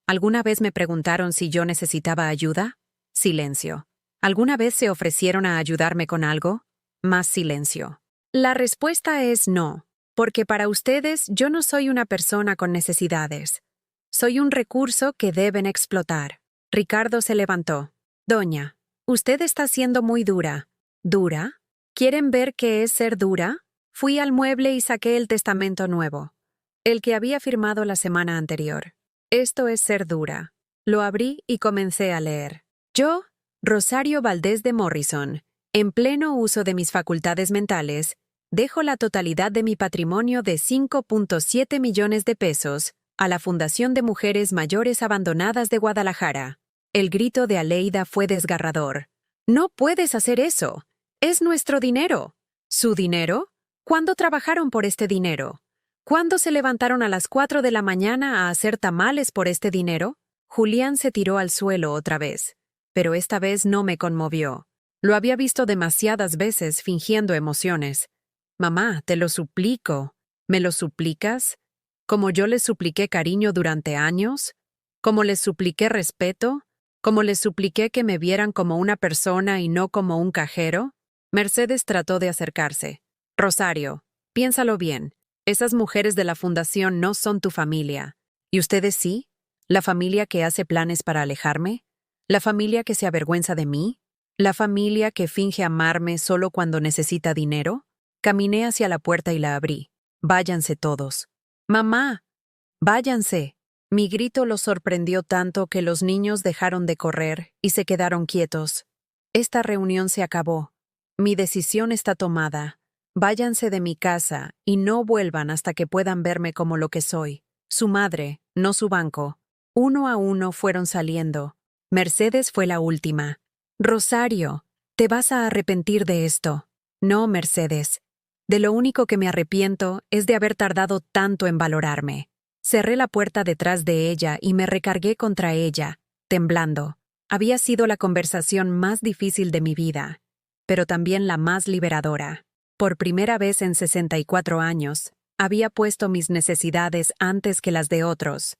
¿alguna vez me preguntaron si yo necesitaba ayuda? Silencio. ¿Alguna vez se ofrecieron a ayudarme con algo? Más silencio. La respuesta es no, porque para ustedes yo no soy una persona con necesidades. Soy un recurso que deben explotar. Ricardo se levantó. Doña, usted está siendo muy dura. ¿Dura? ¿Quieren ver qué es ser dura? Fui al mueble y saqué el testamento nuevo, el que había firmado la semana anterior. Esto es ser dura. Lo abrí y comencé a leer. Yo, Rosario Valdés de Morrison, en pleno uso de mis facultades mentales, dejo la totalidad de mi patrimonio de 5.7 millones de pesos a la Fundación de Mujeres Mayores Abandonadas de Guadalajara. El grito de Aleida fue desgarrador. «No puedes hacer eso. Es nuestro dinero». ¿Su dinero? ¿Cuándo trabajaron por este dinero? ¿Cuándo se levantaron a las 4 de la mañana a hacer tamales por este dinero? Julián se tiró al suelo otra vez, pero esta vez no me conmovió. Lo había visto demasiadas veces fingiendo emociones. Mamá, te lo suplico. ¿Me lo suplicas? ¿Como yo les supliqué cariño durante años? ¿Como les supliqué respeto? ¿Como les supliqué que me vieran como una persona y no como un cajero? Mercedes trató de acercarse. Rosario, piénsalo bien. Esas mujeres de la fundación no son tu familia. ¿Y ustedes sí? ¿La familia que hace planes para alejarme? ¿La familia que se avergüenza de mí? ¿La familia que finge amarme solo cuando necesita dinero? Caminé hacia la puerta y la abrí. Váyanse todos. ¡Mamá! ¡Váyanse! Mi grito los sorprendió tanto que los niños dejaron de correr y se quedaron quietos. Esta reunión se acabó. Mi decisión está tomada. Váyanse de mi casa y no vuelvan hasta que puedan verme como lo que soy. Su madre, no su banco. Uno a uno fueron saliendo. Mercedes fue la última. Rosario, te vas a arrepentir de esto. No, Mercedes. De lo único que me arrepiento es de haber tardado tanto en valorarme. Cerré la puerta detrás de ella y me recargué contra ella, temblando. Había sido la conversación más difícil de mi vida, pero también la más liberadora. Por primera vez en 64 años, había puesto mis necesidades antes que las de otros,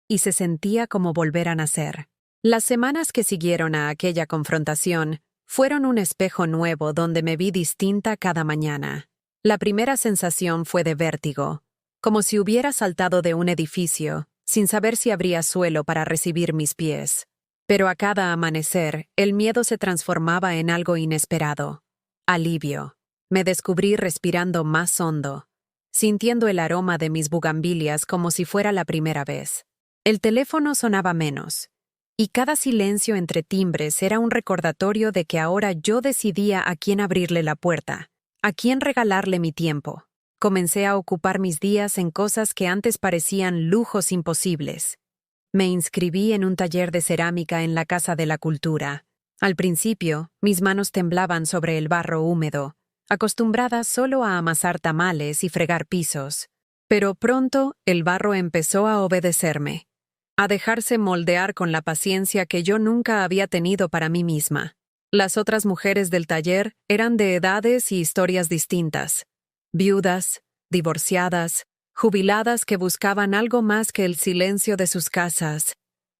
y se sentía como volver a nacer. Las semanas que siguieron a aquella confrontación fueron un espejo nuevo donde me vi distinta cada mañana. La primera sensación fue de vértigo, como si hubiera saltado de un edificio, sin saber si habría suelo para recibir mis pies. Pero a cada amanecer, el miedo se transformaba en algo inesperado. Alivio. Me descubrí respirando más hondo, sintiendo el aroma de mis bugambilias como si fuera la primera vez. El teléfono sonaba menos, y cada silencio entre timbres era un recordatorio de que ahora yo decidía a quién abrirle la puerta, a quién regalarle mi tiempo. Comencé a ocupar mis días en cosas que antes parecían lujos imposibles. Me inscribí en un taller de cerámica en la Casa de la Cultura. Al principio, mis manos temblaban sobre el barro húmedo, acostumbrada solo a amasar tamales y fregar pisos. Pero pronto el barro empezó a obedecerme, a dejarse moldear con la paciencia que yo nunca había tenido para mí misma. Las otras mujeres del taller eran de edades y historias distintas. Viudas, divorciadas, jubiladas que buscaban algo más que el silencio de sus casas.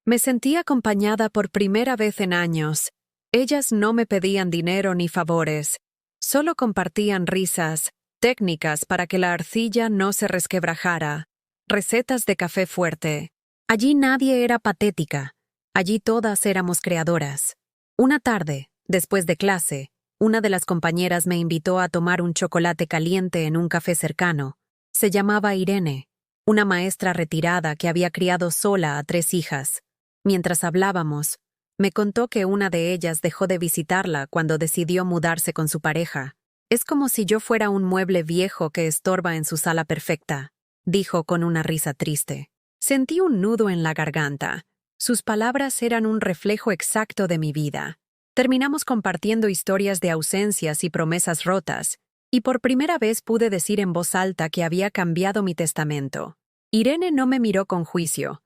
Me sentí acompañada por primera vez en años. Ellas no me pedían dinero ni favores, solo compartían risas, técnicas para que la arcilla no se resquebrajara, recetas de café fuerte. Allí nadie era patética, allí todas éramos creadoras. Una tarde, después de clase, una de las compañeras me invitó a tomar un chocolate caliente en un café cercano. Se llamaba Irene, una maestra retirada que había criado sola a 3 hijas. Mientras hablábamos, me contó que una de ellas dejó de visitarla cuando decidió mudarse con su pareja. Es como si yo fuera un mueble viejo que estorba en su sala perfecta, dijo con una risa triste. Sentí un nudo en la garganta. Sus palabras eran un reflejo exacto de mi vida. Terminamos compartiendo historias de ausencias y promesas rotas, y por primera vez pude decir en voz alta que había cambiado mi testamento. Irene no me miró con juicio,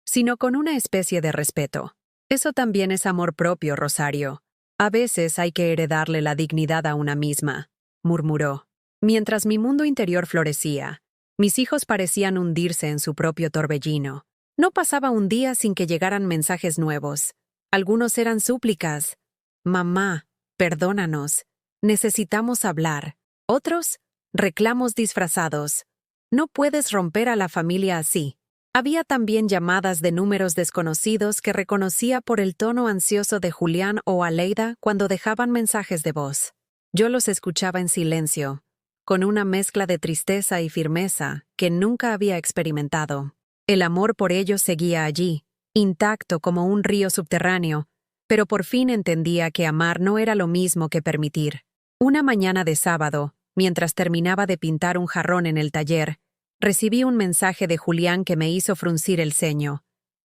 sino con una especie de respeto. Eso también es amor propio, Rosario. A veces hay que heredarle la dignidad a una misma, murmuró. Mientras mi mundo interior florecía, mis hijos parecían hundirse en su propio torbellino. No pasaba un día sin que llegaran mensajes nuevos. Algunos eran súplicas. Mamá, perdónanos. Necesitamos hablar. Otros, reclamos disfrazados. No puedes romper a la familia así. Había también llamadas de números desconocidos que reconocía por el tono ansioso de Julián o Aleida cuando dejaban mensajes de voz. Yo los escuchaba en silencio, con una mezcla de tristeza y firmeza que nunca había experimentado. El amor por ellos seguía allí, intacto como un río subterráneo, pero por fin entendía que amar no era lo mismo que permitir. Una mañana de sábado, mientras terminaba de pintar un jarrón en el taller, recibí un mensaje de Julián que me hizo fruncir el ceño.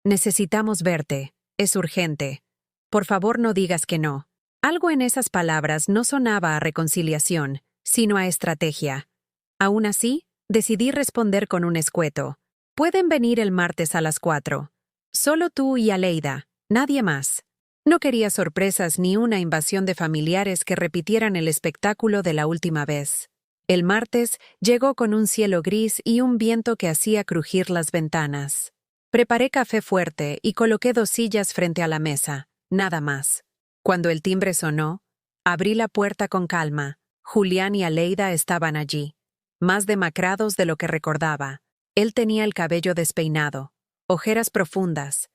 Necesitamos verte, es urgente. Por favor, no digas que no. Algo en esas palabras no sonaba a reconciliación, sino a estrategia. Aún así, decidí responder con un escueto. Pueden venir el martes a las 4. Solo tú y Aleida, nadie más. No quería sorpresas ni una invasión de familiares que repitieran el espectáculo de la última vez. El martes llegó con un cielo gris y un viento que hacía crujir las ventanas. Preparé café fuerte y coloqué 2 sillas frente a la mesa, nada más. Cuando el timbre sonó, abrí la puerta con calma. Julián y Aleida estaban allí, más demacrados de lo que recordaba. Él tenía el cabello despeinado, ojeras profundas.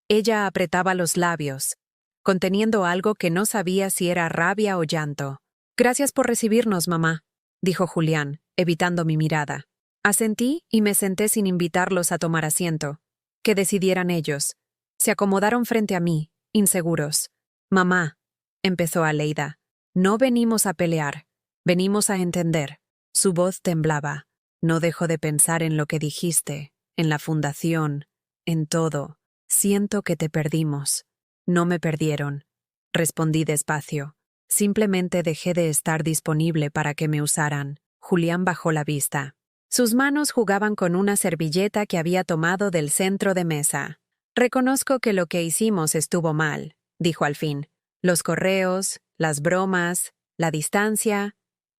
Ella apretaba los labios, conteniendo algo que no sabía si era rabia o llanto. «Gracias por recibirnos, mamá», dijo Julián, evitando mi mirada. Asentí y me senté sin invitarlos a tomar asiento. Que decidieran ellos. Se acomodaron frente a mí, inseguros. «Mamá», empezó Aleida, «no venimos a pelear, venimos a entender». Su voz temblaba. «No dejo de pensar en lo que dijiste, en la fundación, en todo. Siento que te perdimos». «No me perdieron», respondí despacio. Simplemente dejé de estar disponible para que me usaran. Julián bajó la vista. Sus manos jugaban con una servilleta que había tomado del centro de mesa. «Reconozco que lo que hicimos estuvo mal», dijo al fin. «Los correos, las bromas, la distancia.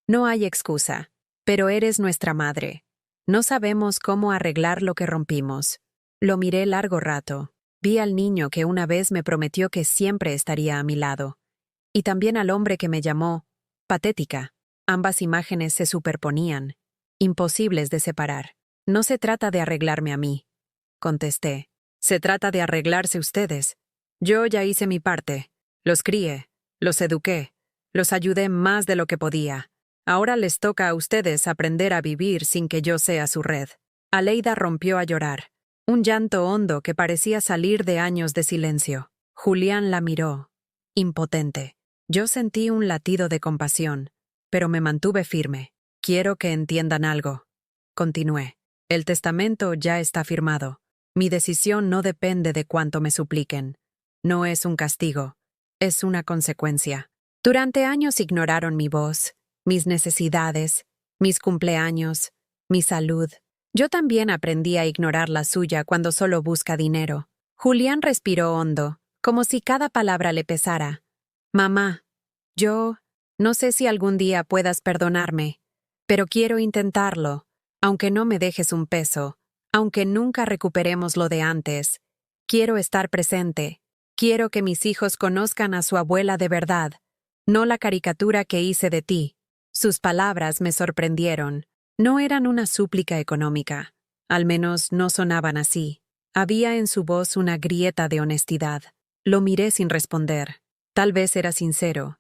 No hay excusa. Pero eres nuestra madre. No sabemos cómo arreglar lo que rompimos». Lo miré largo rato. Vi al niño que una vez me prometió que siempre estaría a mi lado. Y también al hombre que me llamó patética. Ambas imágenes se superponían, imposibles de separar. «No se trata de arreglarme a mí», contesté. «Se trata de arreglarse ustedes. Yo ya hice mi parte. Los crié, los eduqué, los ayudé más de lo que podía. Ahora les toca a ustedes aprender a vivir sin que yo sea su red». Aleida rompió a llorar, un llanto hondo que parecía salir de años de silencio. Julián la miró, impotente. Yo sentí un latido de compasión, pero me mantuve firme. «Quiero que entiendan algo», continué. «El testamento ya está firmado. Mi decisión no depende de cuánto me supliquen. No es un castigo, es una consecuencia». Durante años ignoraron mi voz, mis necesidades, mis cumpleaños, mi salud. Yo también aprendí a ignorar la suya cuando solo busca dinero. Julián respiró hondo, como si cada palabra le pesara. «Mamá, yo no sé si algún día puedas perdonarme, pero quiero intentarlo, aunque no me dejes un peso, aunque nunca recuperemos lo de antes. Quiero estar presente. Quiero que mis hijos conozcan a su abuela de verdad, no la caricatura que hice de ti». Sus palabras me sorprendieron. No eran una súplica económica. Al menos no sonaban así. Había en su voz una grieta de honestidad. Lo miré sin responder. Tal vez era sincero.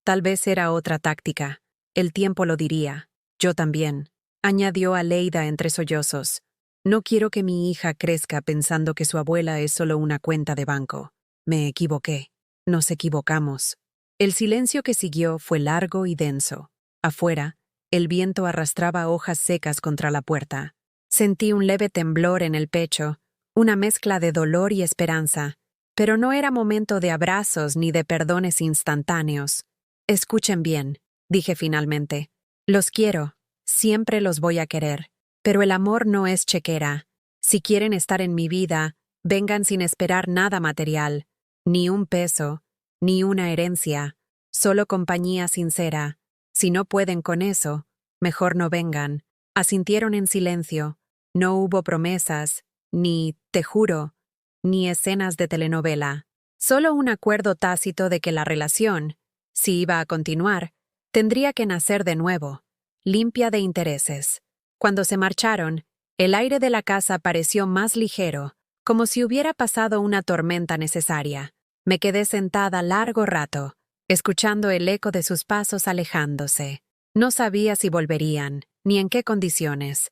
Tal vez era otra táctica. El tiempo lo diría. Yo también. Añadió Aleida entre sollozos. «No quiero que mi hija crezca pensando que su abuela es solo una cuenta de banco. Me equivoqué. Nos equivocamos». El silencio que siguió fue largo y denso. Afuera, el viento arrastraba hojas secas contra la puerta. Sentí un leve temblor en el pecho, una mezcla de dolor y esperanza, pero no era momento de abrazos ni de perdones instantáneos. «Escuchen bien», dije finalmente. «Los quiero, siempre los voy a querer, pero el amor no es chequera. Si quieren estar en mi vida, vengan sin esperar nada material, ni un peso, ni una herencia, solo compañía sincera. Si no pueden con eso, mejor no vengan». Asintieron en silencio. No hubo promesas, ni «te juro», ni escenas de telenovela. Solo un acuerdo tácito de que la relación, si iba a continuar, tendría que nacer de nuevo, limpia de intereses. Cuando se marcharon, el aire de la casa pareció más ligero, como si hubiera pasado una tormenta necesaria. Me quedé sentada largo rato, escuchando el eco de sus pasos alejándose. No sabía si volverían, ni en qué condiciones.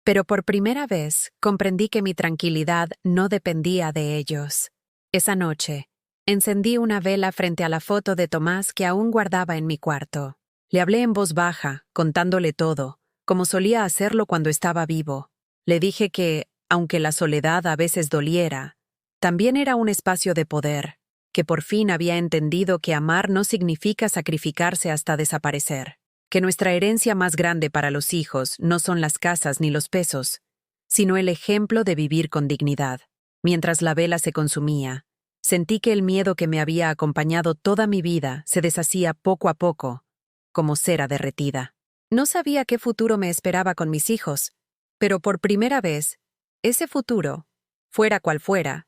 Pero por primera vez comprendí que mi tranquilidad no dependía de ellos. Esa noche, encendí una vela frente a la foto de Tomás que aún guardaba en mi cuarto. Le hablé en voz baja, contándole todo, como solía hacerlo cuando estaba vivo. Le dije que, aunque la soledad a veces doliera, también era un espacio de poder, que por fin había entendido que amar no significa sacrificarse hasta desaparecer, que nuestra herencia más grande para los hijos no son las casas ni los pesos, sino el ejemplo de vivir con dignidad. Mientras la vela se consumía, sentí que el miedo que me había acompañado toda mi vida se deshacía poco a poco, como cera derretida. No sabía qué futuro me esperaba con mis hijos, pero por primera vez, ese futuro, fuera cual fuera,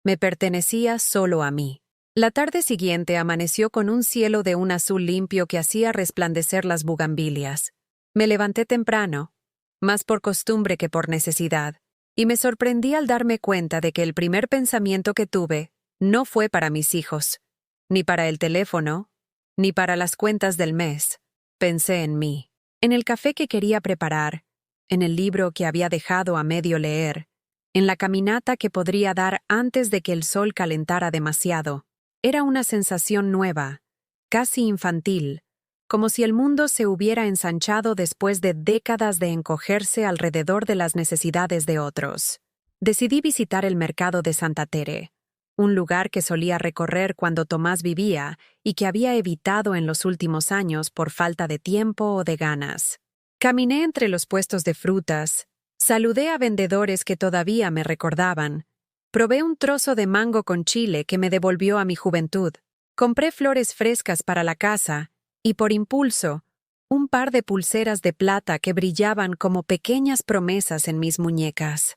me pertenecía solo a mí. La tarde siguiente amaneció con un cielo de un azul limpio que hacía resplandecer las bugambilias. Me levanté temprano, más por costumbre que por necesidad, y me sorprendí al darme cuenta de que el primer pensamiento que tuve no fue para mis hijos, ni para el teléfono, ni para las cuentas del mes. Pensé en mí, en el café que quería preparar, en el libro que había dejado a medio leer, en la caminata que podría dar antes de que el sol calentara demasiado. Era una sensación nueva, casi infantil, como si el mundo se hubiera ensanchado después de décadas de encogerse alrededor de las necesidades de otros. Decidí visitar el mercado de Santa Tere, un lugar que solía recorrer cuando Tomás vivía y que había evitado en los últimos años por falta de tiempo o de ganas. Caminé entre los puestos de frutas, saludé a vendedores que todavía me recordaban, probé un trozo de mango con chile que me devolvió a mi juventud, compré flores frescas para la casa y, por impulso, un par de pulseras de plata que brillaban como pequeñas promesas en mis muñecas.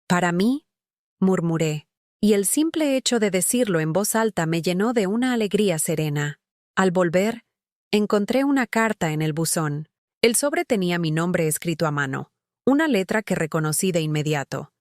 «¿Para mí?», murmuré, y el simple hecho de decirlo en voz alta me llenó de una alegría serena. Al volver, encontré una carta en el buzón. El sobre tenía mi nombre escrito a mano, una letra que reconocí de inmediato.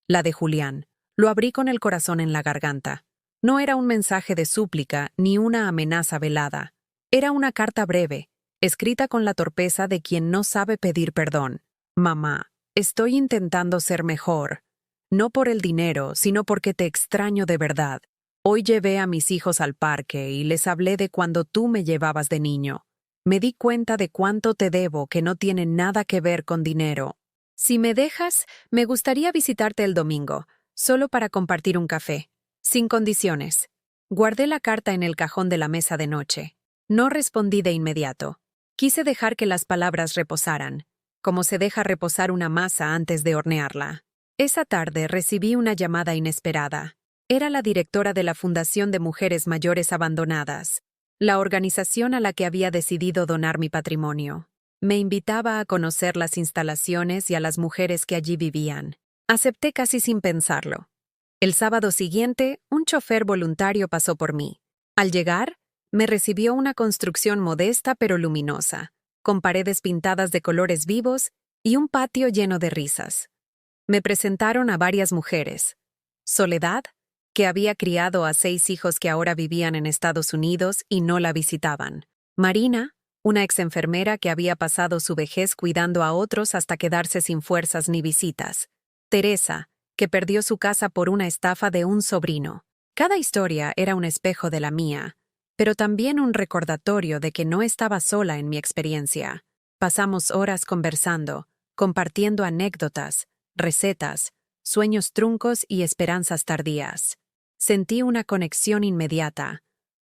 La de Julián. Lo abrí con el corazón en la garganta. No era un mensaje de súplica ni una amenaza velada. Era una carta breve, escrita con la torpeza de quien no sabe pedir perdón. «Mamá, estoy intentando ser mejor. No por el dinero, sino porque te extraño de verdad. Hoy llevé a mis hijos al parque y les hablé de cuando tú me llevabas de niño. Me di cuenta de cuánto te debo que no tiene nada que ver con dinero. Si me dejas, me gustaría visitarte el domingo, solo para compartir un café, sin condiciones». Guardé la carta en el cajón de la mesa de noche. No respondí de inmediato. Quise dejar que las palabras reposaran, como se deja reposar una masa antes de hornearla. Esa tarde recibí una llamada inesperada. Era la directora de la Fundación de Mujeres Mayores Abandonadas, la organización a la que había decidido donar mi patrimonio. Me invitaba a conocer las instalaciones y a las mujeres que allí vivían. Acepté casi sin pensarlo. El sábado siguiente, un chofer voluntario pasó por mí. Al llegar, me recibió una construcción modesta pero luminosa, con paredes pintadas de colores vivos y un patio lleno de risas. Me presentaron a varias mujeres. Soledad, que había criado a 6 hijos que ahora vivían en Estados Unidos y no la visitaban. Marina, una exenfermera que había pasado su vejez cuidando a otros hasta quedarse sin fuerzas ni visitas. Teresa, que perdió su casa por una estafa de un sobrino. Cada historia era un espejo de la mía, pero también un recordatorio de que no estaba sola en mi experiencia. Pasamos horas conversando, compartiendo anécdotas, recetas, sueños truncos y esperanzas tardías. Sentí una conexión inmediata,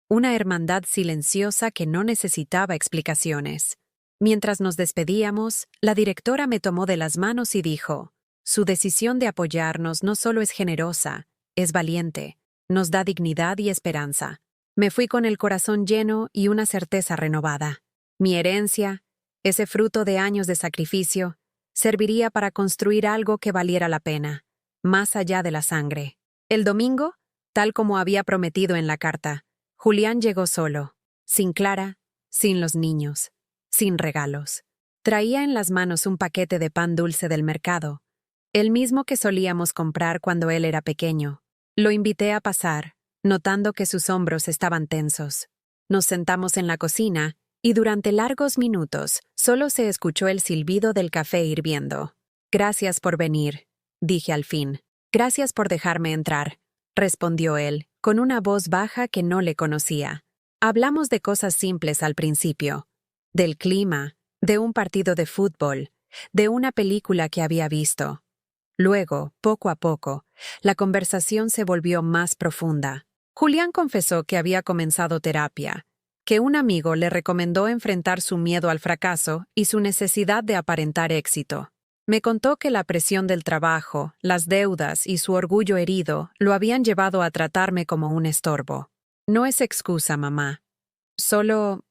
una hermandad silenciosa que no necesitaba explicaciones. Mientras nos despedíamos, la directora me tomó de las manos y dijo: «Su decisión de apoyarnos no solo es generosa, es valiente, nos da dignidad y esperanza». Me fui con el corazón lleno y una certeza renovada. Mi herencia, ese fruto de años de sacrificio, serviría para construir algo que valiera la pena, más allá de la sangre. El domingo, tal como había prometido en la carta, Julián llegó solo, sin Clara, sin los niños, sin regalos. Traía en las manos un paquete de pan dulce del mercado, el mismo que solíamos comprar cuando él era pequeño. Lo invité a pasar, notando que sus hombros estaban tensos. Nos sentamos en la cocina y durante largos minutos solo se escuchó el silbido del café hirviendo. «Gracias por venir», dije al fin. «Gracias por dejarme entrar», respondió él, con una voz baja que no le conocía. Hablamos de cosas simples al principio, del clima, de un partido de fútbol, de una película que había visto. Luego, poco a poco, la conversación se volvió más profunda. Julián confesó que había comenzado terapia, que un amigo le recomendó enfrentar su miedo al fracaso y su necesidad de aparentar éxito. Me contó que la presión del trabajo, las deudas y su orgullo herido lo habían llevado a tratarme como un estorbo. No es excusa, mamá. Solo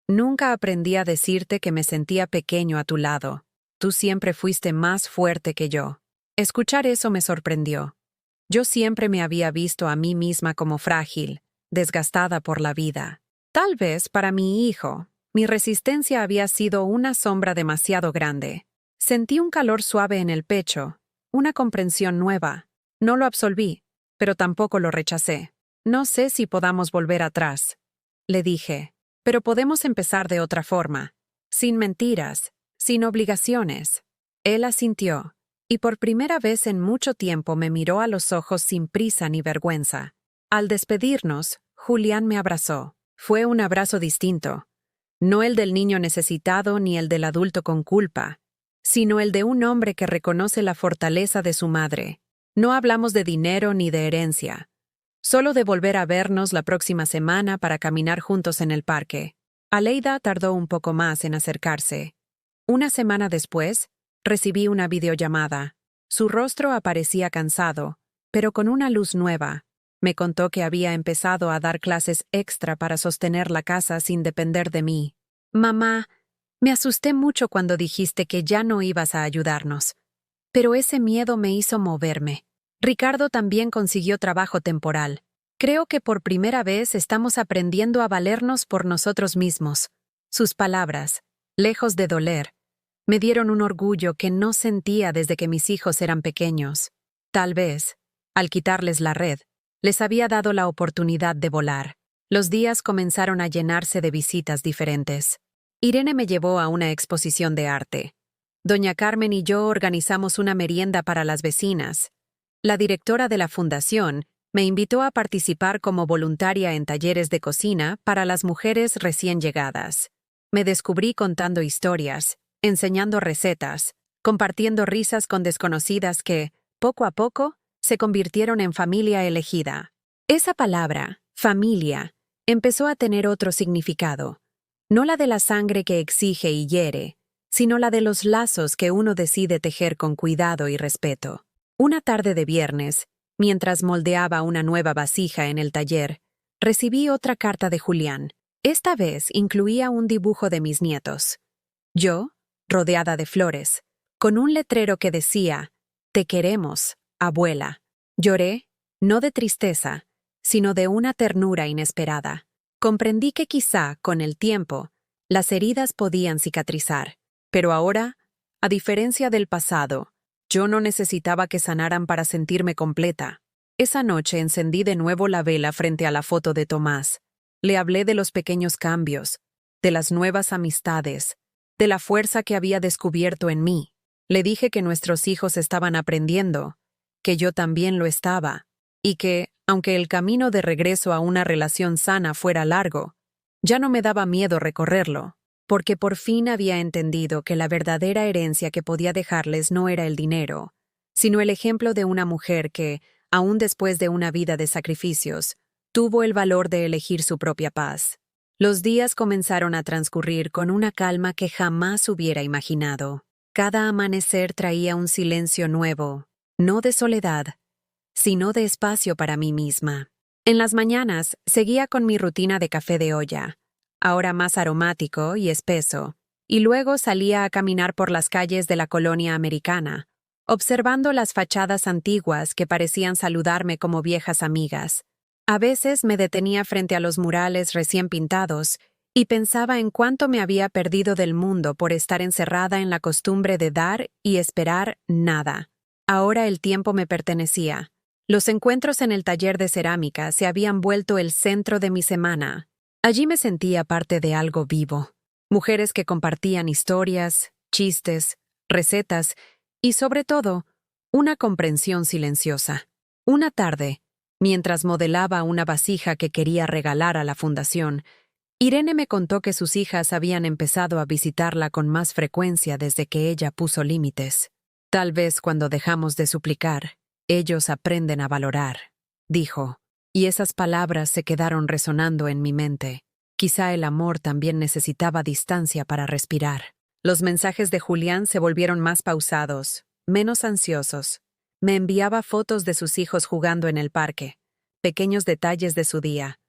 nunca aprendí a decirte que me sentía pequeño a tu lado. Tú siempre fuiste más fuerte que yo. Escuchar eso me sorprendió. Yo siempre me había visto a mí misma como frágil, desgastada por la vida. Tal vez para mi hijo, mi resistencia había sido una sombra demasiado grande. Sentí un calor suave en el pecho, una comprensión nueva. No lo absolví, pero tampoco lo rechacé. No sé si podamos volver atrás, le dije, pero podemos empezar de otra forma, sin mentiras, sin obligaciones. Él asintió, y por primera vez en mucho tiempo me miró a los ojos sin prisa ni vergüenza. Al despedirnos, Julián me abrazó. Fue un abrazo distinto. No el del niño necesitado ni el del adulto con culpa, sino el de un hombre que reconoce la fortaleza de su madre. No hablamos de dinero ni de herencia, solo de volver a vernos la próxima semana para caminar juntos en el parque. Aleida tardó un poco más en acercarse. Una semana después, recibí una videollamada. Su rostro aparecía cansado, pero con una luz nueva. Me contó que había empezado a dar clases extra para sostener la casa sin depender de mí. Mamá, me asusté mucho cuando dijiste que ya no ibas a ayudarnos. Pero ese miedo me hizo moverme. Ricardo también consiguió trabajo temporal. Creo que por primera vez estamos aprendiendo a valernos por nosotros mismos. Sus palabras, lejos de doler, me dieron un orgullo que no sentía desde que mis hijos eran pequeños. Tal vez, al quitarles la red, les había dado la oportunidad de volar. Los días comenzaron a llenarse de visitas diferentes. Irene me llevó a una exposición de arte. Doña Carmen y yo organizamos una merienda para las vecinas. La directora de la fundación me invitó a participar como voluntaria en talleres de cocina para las mujeres recién llegadas. Me descubrí contando historias, enseñando recetas, compartiendo risas con desconocidas que, poco a poco, se convirtieron en familia elegida. Esa palabra, familia, empezó a tener otro significado. No la de la sangre que exige y hiere, sino la de los lazos que uno decide tejer con cuidado y respeto. Una tarde de viernes, mientras moldeaba una nueva vasija en el taller, recibí otra carta de Julián. Esta vez incluía un dibujo de mis nietos. Yo, rodeada de flores, con un letrero que decía, «Te queremos, abuela». Lloré, no de tristeza, sino de una ternura inesperada. Comprendí que quizá, con el tiempo, las heridas podían cicatrizar, pero ahora, a diferencia del pasado, yo no necesitaba que sanaran para sentirme completa. Esa noche encendí de nuevo la vela frente a la foto de Tomás. Le hablé de los pequeños cambios, de las nuevas amistades, de la fuerza que había descubierto en mí. Le dije que nuestros hijos estaban aprendiendo, que yo también lo estaba, y que, aunque el camino de regreso a una relación sana fuera largo, ya no me daba miedo recorrerlo, porque por fin había entendido que la verdadera herencia que podía dejarles no era el dinero, sino el ejemplo de una mujer que, aún después de una vida de sacrificios, tuvo el valor de elegir su propia paz. Los días comenzaron a transcurrir con una calma que jamás hubiera imaginado. Cada amanecer traía un silencio nuevo, no de soledad, sino de espacio para mí misma. En las mañanas seguía con mi rutina de café de olla, ahora más aromático y espeso, y luego salía a caminar por las calles de la colonia americana, observando las fachadas antiguas que parecían saludarme como viejas amigas. A veces me detenía frente a los murales recién pintados y pensaba en cuánto me había perdido del mundo por estar encerrada en la costumbre de dar y esperar nada. Ahora el tiempo me pertenecía. Los encuentros en el taller de cerámica se habían vuelto el centro de mi semana. Allí me sentía parte de algo vivo. Mujeres que compartían historias, chistes, recetas y, sobre todo, una comprensión silenciosa. Una tarde, mientras modelaba una vasija que quería regalar a la fundación, Irene me contó que sus hijas habían empezado a visitarla con más frecuencia desde que ella puso límites. Tal vez cuando dejamos de suplicar, ellos aprenden a valorar, dijo, y esas palabras se quedaron resonando en mi mente. Quizá el amor también necesitaba distancia para respirar. Los mensajes de Julián se volvieron más pausados, menos ansiosos. Me enviaba fotos de sus hijos jugando en el parque, pequeños detalles de su día,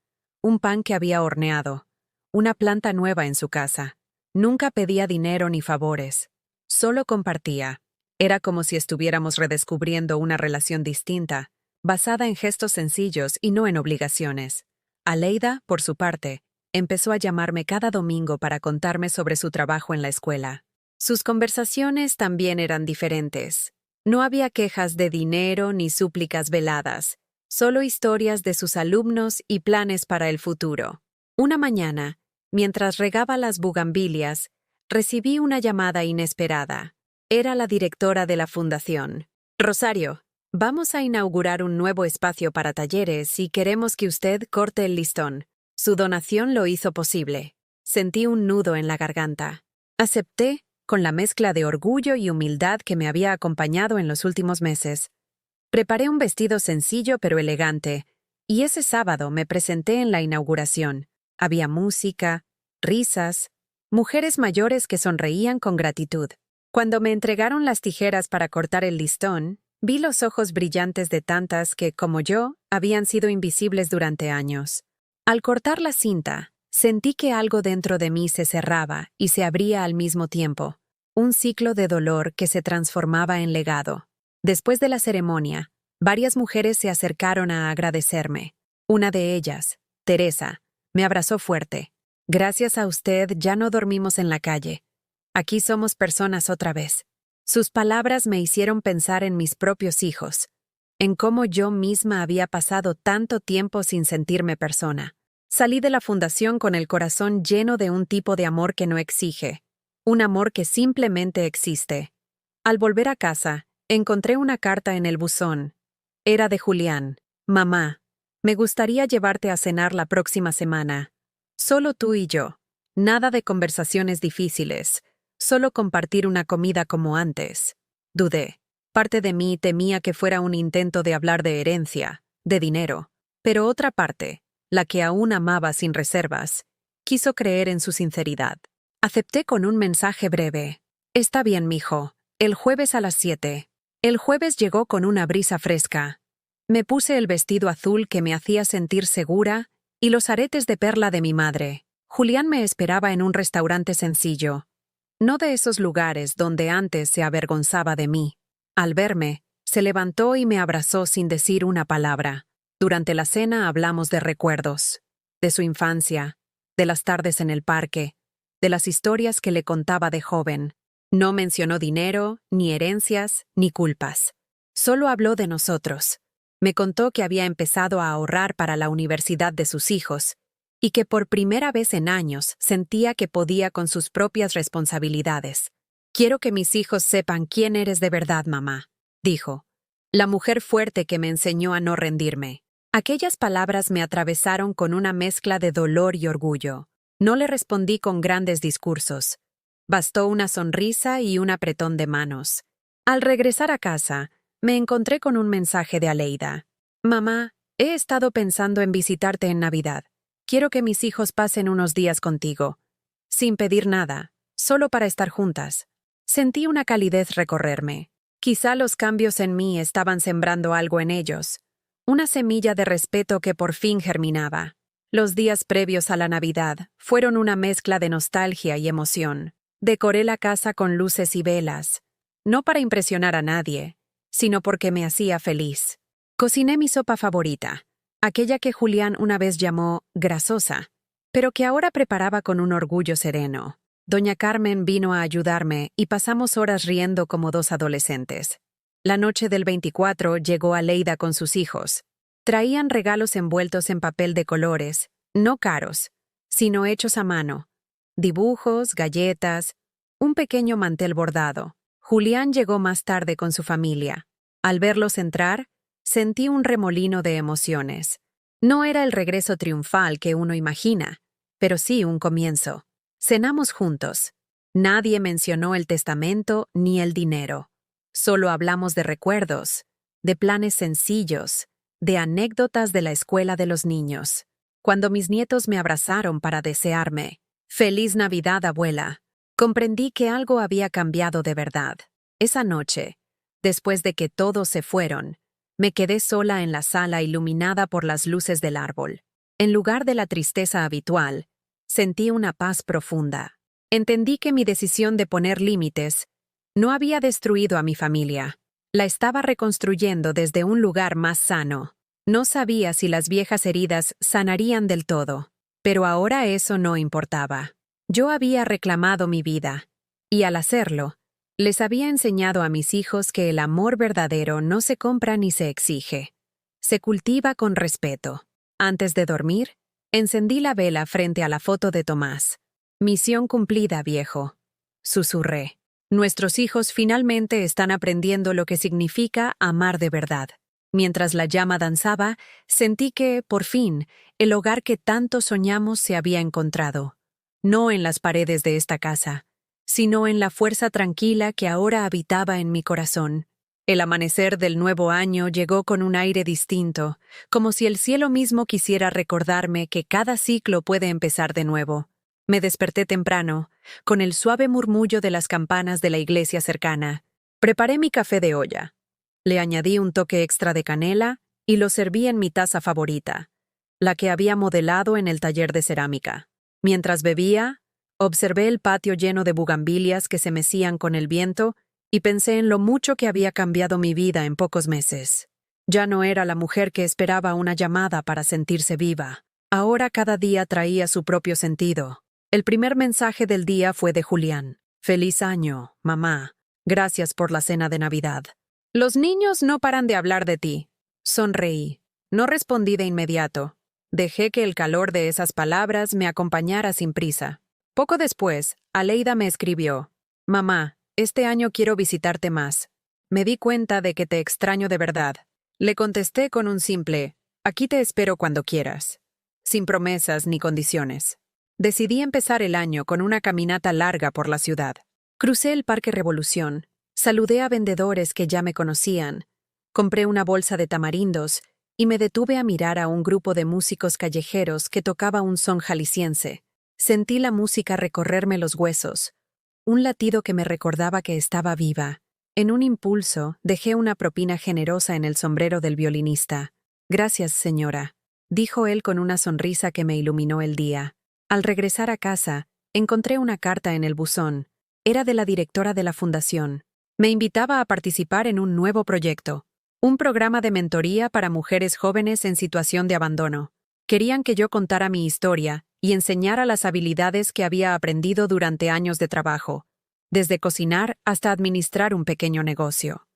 un pan que había horneado, una planta nueva en su casa. Nunca pedía dinero ni favores, solo compartía. Era como si estuviéramos redescubriendo una relación distinta, basada en gestos sencillos y no en obligaciones. Aleida, por su parte, empezó a llamarme cada domingo para contarme sobre su trabajo en la escuela. Sus conversaciones también eran diferentes. No había quejas de dinero ni súplicas veladas, solo historias de sus alumnos y planes para el futuro. Una mañana, mientras regaba las bugambilias, recibí una llamada inesperada. Era la directora de la fundación. Rosario, vamos a inaugurar un nuevo espacio para talleres y queremos que usted corte el listón. Su donación lo hizo posible. Sentí un nudo en la garganta. Acepté, con la mezcla de orgullo y humildad que me había acompañado en los últimos meses. Preparé un vestido sencillo pero elegante, y ese sábado me presenté en la inauguración. Había música, risas, mujeres mayores que sonreían con gratitud. Cuando me entregaron las tijeras para cortar el listón, vi los ojos brillantes de tantas que, como yo, habían sido invisibles durante años. Al cortar la cinta, sentí que algo dentro de mí se cerraba y se abría al mismo tiempo, un ciclo de dolor que se transformaba en legado. Después de la ceremonia, varias mujeres se acercaron a agradecerme. Una de ellas, Teresa, me abrazó fuerte. Gracias a usted ya no dormimos en la calle. Aquí somos personas otra vez. Sus palabras me hicieron pensar en mis propios hijos, en cómo yo misma había pasado tanto tiempo sin sentirme persona. Salí de la fundación con el corazón lleno de un tipo de amor que no exige, un amor que simplemente existe. Al volver a casa, encontré una carta en el buzón. Era de Julián. Mamá, me gustaría llevarte a cenar la próxima semana. Solo tú y yo. Nada de conversaciones difíciles. Solo compartir una comida como antes. Dudé. Parte de mí temía que fuera un intento de hablar de herencia, de dinero. Pero otra parte, la que aún amaba sin reservas, quiso creer en su sinceridad. Acepté con un mensaje breve. Está bien, mijo. El jueves a las 7. El jueves llegó con una brisa fresca. Me puse el vestido azul que me hacía sentir segura y los aretes de perla de mi madre. Julián me esperaba en un restaurante sencillo. No de esos lugares donde antes se avergonzaba de mí. Al verme, se levantó y me abrazó sin decir una palabra. Durante la cena hablamos de recuerdos, de su infancia, de las tardes en el parque, de las historias que le contaba de joven. No mencionó dinero, ni herencias, ni culpas. Solo habló de nosotros. Me contó que había empezado a ahorrar para la universidad de sus hijos y que por primera vez en años sentía que podía con sus propias responsabilidades. Quiero que mis hijos sepan quién eres de verdad, mamá, dijo. La mujer fuerte que me enseñó a no rendirme. Aquellas palabras me atravesaron con una mezcla de dolor y orgullo. No le respondí con grandes discursos. Bastó una sonrisa y un apretón de manos. Al regresar a casa, me encontré con un mensaje de Aleida. Mamá, he estado pensando en visitarte en Navidad. Quiero que mis hijos pasen unos días contigo. Sin pedir nada, solo para estar juntas. Sentí una calidez recorrerme. Quizá los cambios en mí estaban sembrando algo en ellos. Una semilla de respeto que por fin germinaba. Los días previos a la Navidad fueron una mezcla de nostalgia y emoción. Decoré la casa con luces y velas, no para impresionar a nadie, sino porque me hacía feliz. Cociné mi sopa favorita, aquella que Julián una vez llamó grasosa, pero que ahora preparaba con un orgullo sereno. Doña Carmen vino a ayudarme y pasamos horas riendo como dos adolescentes. La noche del 24 llegó Aleida con sus hijos. Traían regalos envueltos en papel de colores, no caros, sino hechos a mano. Dibujos, galletas, un pequeño mantel bordado. Julián llegó más tarde con su familia. Al verlos entrar, sentí un remolino de emociones. No era el regreso triunfal que uno imagina, pero sí un comienzo. Cenamos juntos. Nadie mencionó el testamento ni el dinero. Solo hablamos de recuerdos, de planes sencillos, de anécdotas de la escuela de los niños. Cuando mis nietos me abrazaron para desearme, «Feliz Navidad, abuela», Comprendí que algo había cambiado de verdad. Esa noche, después de que todos se fueron, me quedé sola en la sala iluminada por las luces del árbol. En lugar de la tristeza habitual, sentí una paz profunda. Entendí que mi decisión de poner límites no había destruido a mi familia. La estaba reconstruyendo desde un lugar más sano. No sabía si las viejas heridas sanarían del todo, pero ahora eso no importaba. Yo había reclamado mi vida, y al hacerlo, les había enseñado a mis hijos que el amor verdadero no se compra ni se exige. Se cultiva con respeto. Antes de dormir, encendí la vela frente a la foto de Tomás. Misión cumplida, viejo. Susurré. Nuestros hijos finalmente están aprendiendo lo que significa amar de verdad. Mientras la llama danzaba, sentí que, por fin, el hogar que tanto soñamos se había encontrado. No en las paredes de esta casa, sino en la fuerza tranquila que ahora habitaba en mi corazón. El amanecer del nuevo año llegó con un aire distinto, como si el cielo mismo quisiera recordarme que cada ciclo puede empezar de nuevo. Me desperté temprano, con el suave murmullo de las campanas de la iglesia cercana. Preparé mi café de olla. Le añadí un toque extra de canela y lo serví en mi taza favorita, la que había modelado en el taller de cerámica. Mientras bebía, observé el patio lleno de bugambilias que se mecían con el viento y pensé en lo mucho que había cambiado mi vida en pocos meses. Ya no era la mujer que esperaba una llamada para sentirse viva. Ahora cada día traía su propio sentido. El primer mensaje del día fue de Julián. «Feliz año, mamá. Gracias por la cena de Navidad. Los niños no paran de hablar de ti». Sonreí. No respondí de inmediato. Dejé que el calor de esas palabras me acompañara sin prisa. Poco después, Aleida me escribió: «Mamá, este año quiero visitarte más. Me di cuenta de que te extraño de verdad». Le contesté con un simple: «Aquí te espero cuando quieras», sin promesas ni condiciones. Decidí empezar el año con una caminata larga por la ciudad. Crucé el Parque Revolución, saludé a vendedores que ya me conocían, compré una bolsa de tamarindos y me detuve a mirar a un grupo de músicos callejeros que tocaba un son jalisciense. Sentí la música recorrerme los huesos, un latido que me recordaba que estaba viva. En un impulso, dejé una propina generosa en el sombrero del violinista. «Gracias, señora», dijo él con una sonrisa que me iluminó el día. Al regresar a casa, encontré una carta en el buzón. Era de la directora de la fundación. Me invitaba a participar en un nuevo proyecto. Un programa de mentoría para mujeres jóvenes en situación de abandono. Querían que yo contara mi historia y enseñara las habilidades que había aprendido durante años de trabajo, desde cocinar hasta administrar un pequeño negocio.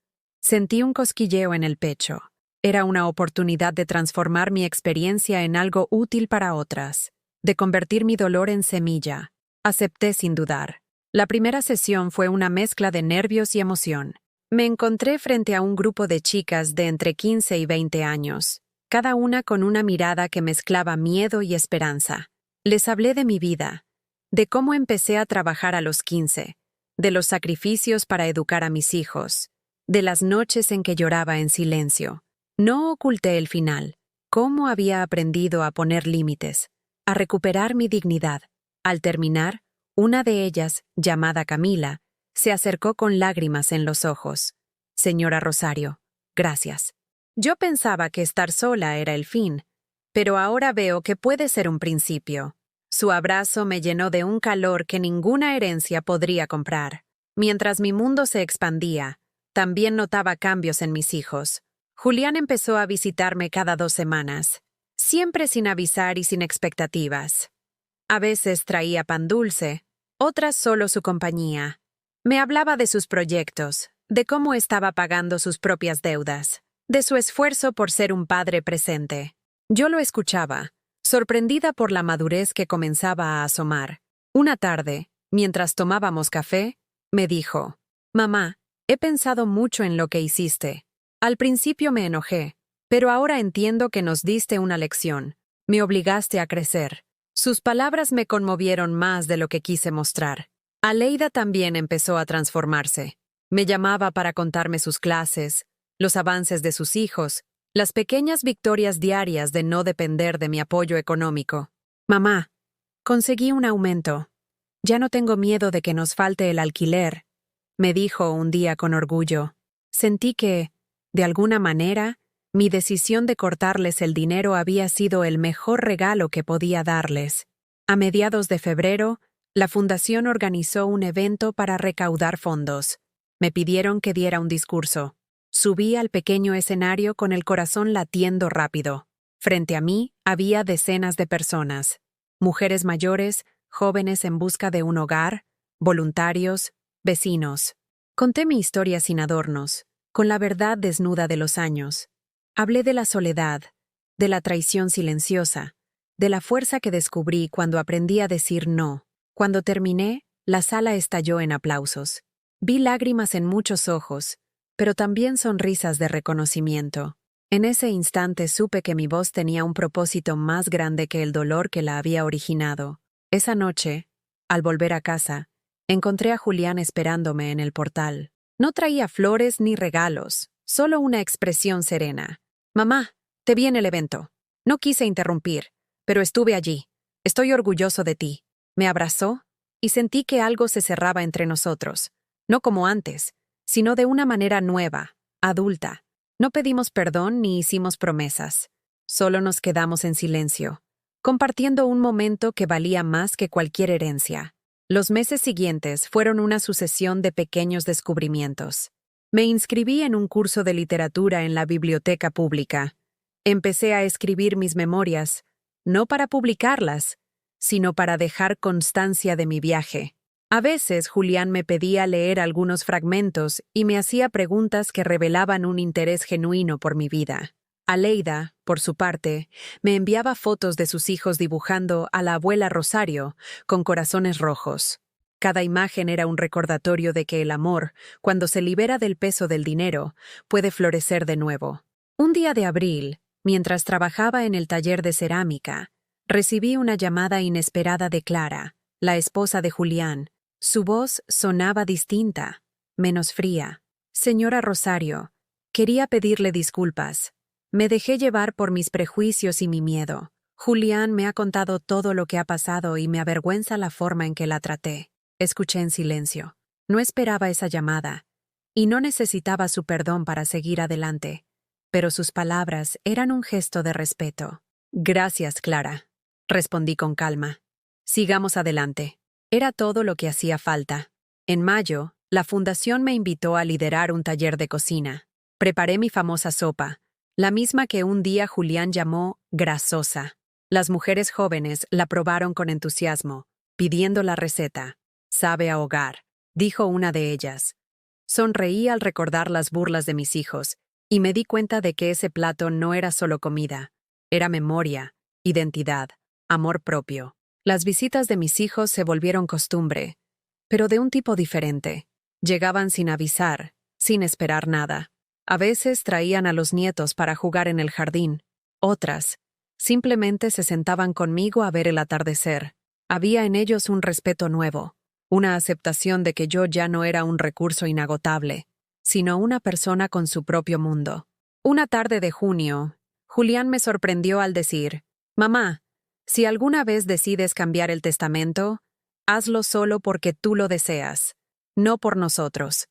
Sentí un cosquilleo en el pecho. Era una oportunidad de transformar mi experiencia en algo útil para otras, de convertir mi dolor en semilla. Acepté sin dudar. La primera sesión fue una mezcla de nervios y emoción. Me encontré frente a un grupo de chicas de entre 15 y 20 años, cada una con una mirada que mezclaba miedo y esperanza. Les hablé de mi vida, de cómo empecé a trabajar a los 15, de los sacrificios para educar a mis hijos, de las noches en que lloraba en silencio. No oculté el final, cómo había aprendido a poner límites, a recuperar mi dignidad. Al terminar, una de ellas, llamada Camila, se acercó con lágrimas en los ojos. «Señora Rosario, gracias. Yo pensaba que estar sola era el fin, pero ahora veo que puede ser un principio». Su abrazo me llenó de un calor que ninguna herencia podría comprar. Mientras mi mundo se expandía, también notaba cambios en mis hijos. Julián empezó a visitarme cada 2 semanas, siempre sin avisar y sin expectativas. A veces traía pan dulce, otras solo su compañía. Me hablaba de sus proyectos, de cómo estaba pagando sus propias deudas, de su esfuerzo por ser un padre presente. Yo lo escuchaba, sorprendida por la madurez que comenzaba a asomar. Una tarde, mientras tomábamos café, me dijo: «Mamá, he pensado mucho en lo que hiciste. Al principio me enojé, pero ahora entiendo que nos diste una lección. Me obligaste a crecer». Sus palabras me conmovieron más de lo que quise mostrar. Aleida también empezó a transformarse. Me llamaba para contarme sus clases, los avances de sus hijos, las pequeñas victorias diarias de no depender de mi apoyo económico. «Mamá, conseguí un aumento. Ya no tengo miedo de que nos falte el alquiler, me dijo un día con orgullo. Sentí que, de alguna manera, mi decisión de cortarles el dinero había sido el mejor regalo que podía darles. A mediados de febrero, la fundación organizó un evento para recaudar fondos. Me pidieron que diera un discurso. Subí al pequeño escenario con el corazón latiendo rápido. Frente a mí había decenas de personas. Mujeres mayores, jóvenes en busca de un hogar, voluntarios, vecinos. Conté mi historia sin adornos, con la verdad desnuda de los años. Hablé de la soledad, de la traición silenciosa, de la fuerza que descubrí cuando aprendí a decir no. Cuando terminé, la sala estalló en aplausos. Vi lágrimas en muchos ojos, pero también sonrisas de reconocimiento. En ese instante supe que mi voz tenía un propósito más grande que el dolor que la había originado. Esa noche, al volver a casa, encontré a Julián esperándome en el portal. No traía flores ni regalos, solo una expresión serena. «Mamá, te vi en el evento. No quise interrumpir, pero estuve allí. Estoy orgulloso de ti». Me abrazó y sentí que algo se cerraba entre nosotros. No como antes, sino de una manera nueva, adulta. No pedimos perdón ni hicimos promesas. Solo nos quedamos en silencio, compartiendo un momento que valía más que cualquier herencia. Los meses siguientes fueron una sucesión de pequeños descubrimientos. Me inscribí en un curso de literatura en la biblioteca pública. Empecé a escribir mis memorias, no para publicarlas, sino para dejar constancia de mi viaje. A veces Julián me pedía leer algunos fragmentos y me hacía preguntas que revelaban un interés genuino por mi vida. Aleida, por su parte, me enviaba fotos de sus hijos dibujando a la abuela Rosario, con corazones rojos. Cada imagen era un recordatorio de que el amor, cuando se libera del peso del dinero, puede florecer de nuevo. Un día de abril, mientras trabajaba en el taller de cerámica, recibí una llamada inesperada de Clara, la esposa de Julián. Su voz sonaba distinta, menos fría. «Señora Rosario, quería pedirle disculpas. Me dejé llevar por mis prejuicios y mi miedo. Julián me ha contado todo lo que ha pasado y me avergüenza la forma en que la traté». Escuché en silencio. No esperaba esa llamada, y no necesitaba su perdón para seguir adelante, pero sus palabras eran un gesto de respeto. «Gracias, Clara», respondí con calma. «Sigamos adelante». Era todo lo que hacía falta. En mayo, la fundación me invitó a liderar un taller de cocina. Preparé mi famosa sopa, la misma que un día Julián llamó grasosa. Las mujeres jóvenes la probaron con entusiasmo, pidiendo la receta. «Sabe a hogar», dijo una de ellas. Sonreí al recordar las burlas de mis hijos, y me di cuenta de que ese plato no era solo comida, era memoria, identidad, amor propio. Las visitas de mis hijos se volvieron costumbre, pero de un tipo diferente. Llegaban sin avisar, sin esperar nada. A veces traían a los nietos para jugar en el jardín. Otras, simplemente se sentaban conmigo a ver el atardecer. Había en ellos un respeto nuevo, una aceptación de que yo ya no era un recurso inagotable, sino una persona con su propio mundo. Una tarde de junio, Julián me sorprendió al decir: «Mamá, si alguna vez decides cambiar el testamento, hazlo solo porque tú lo deseas, no por nosotros.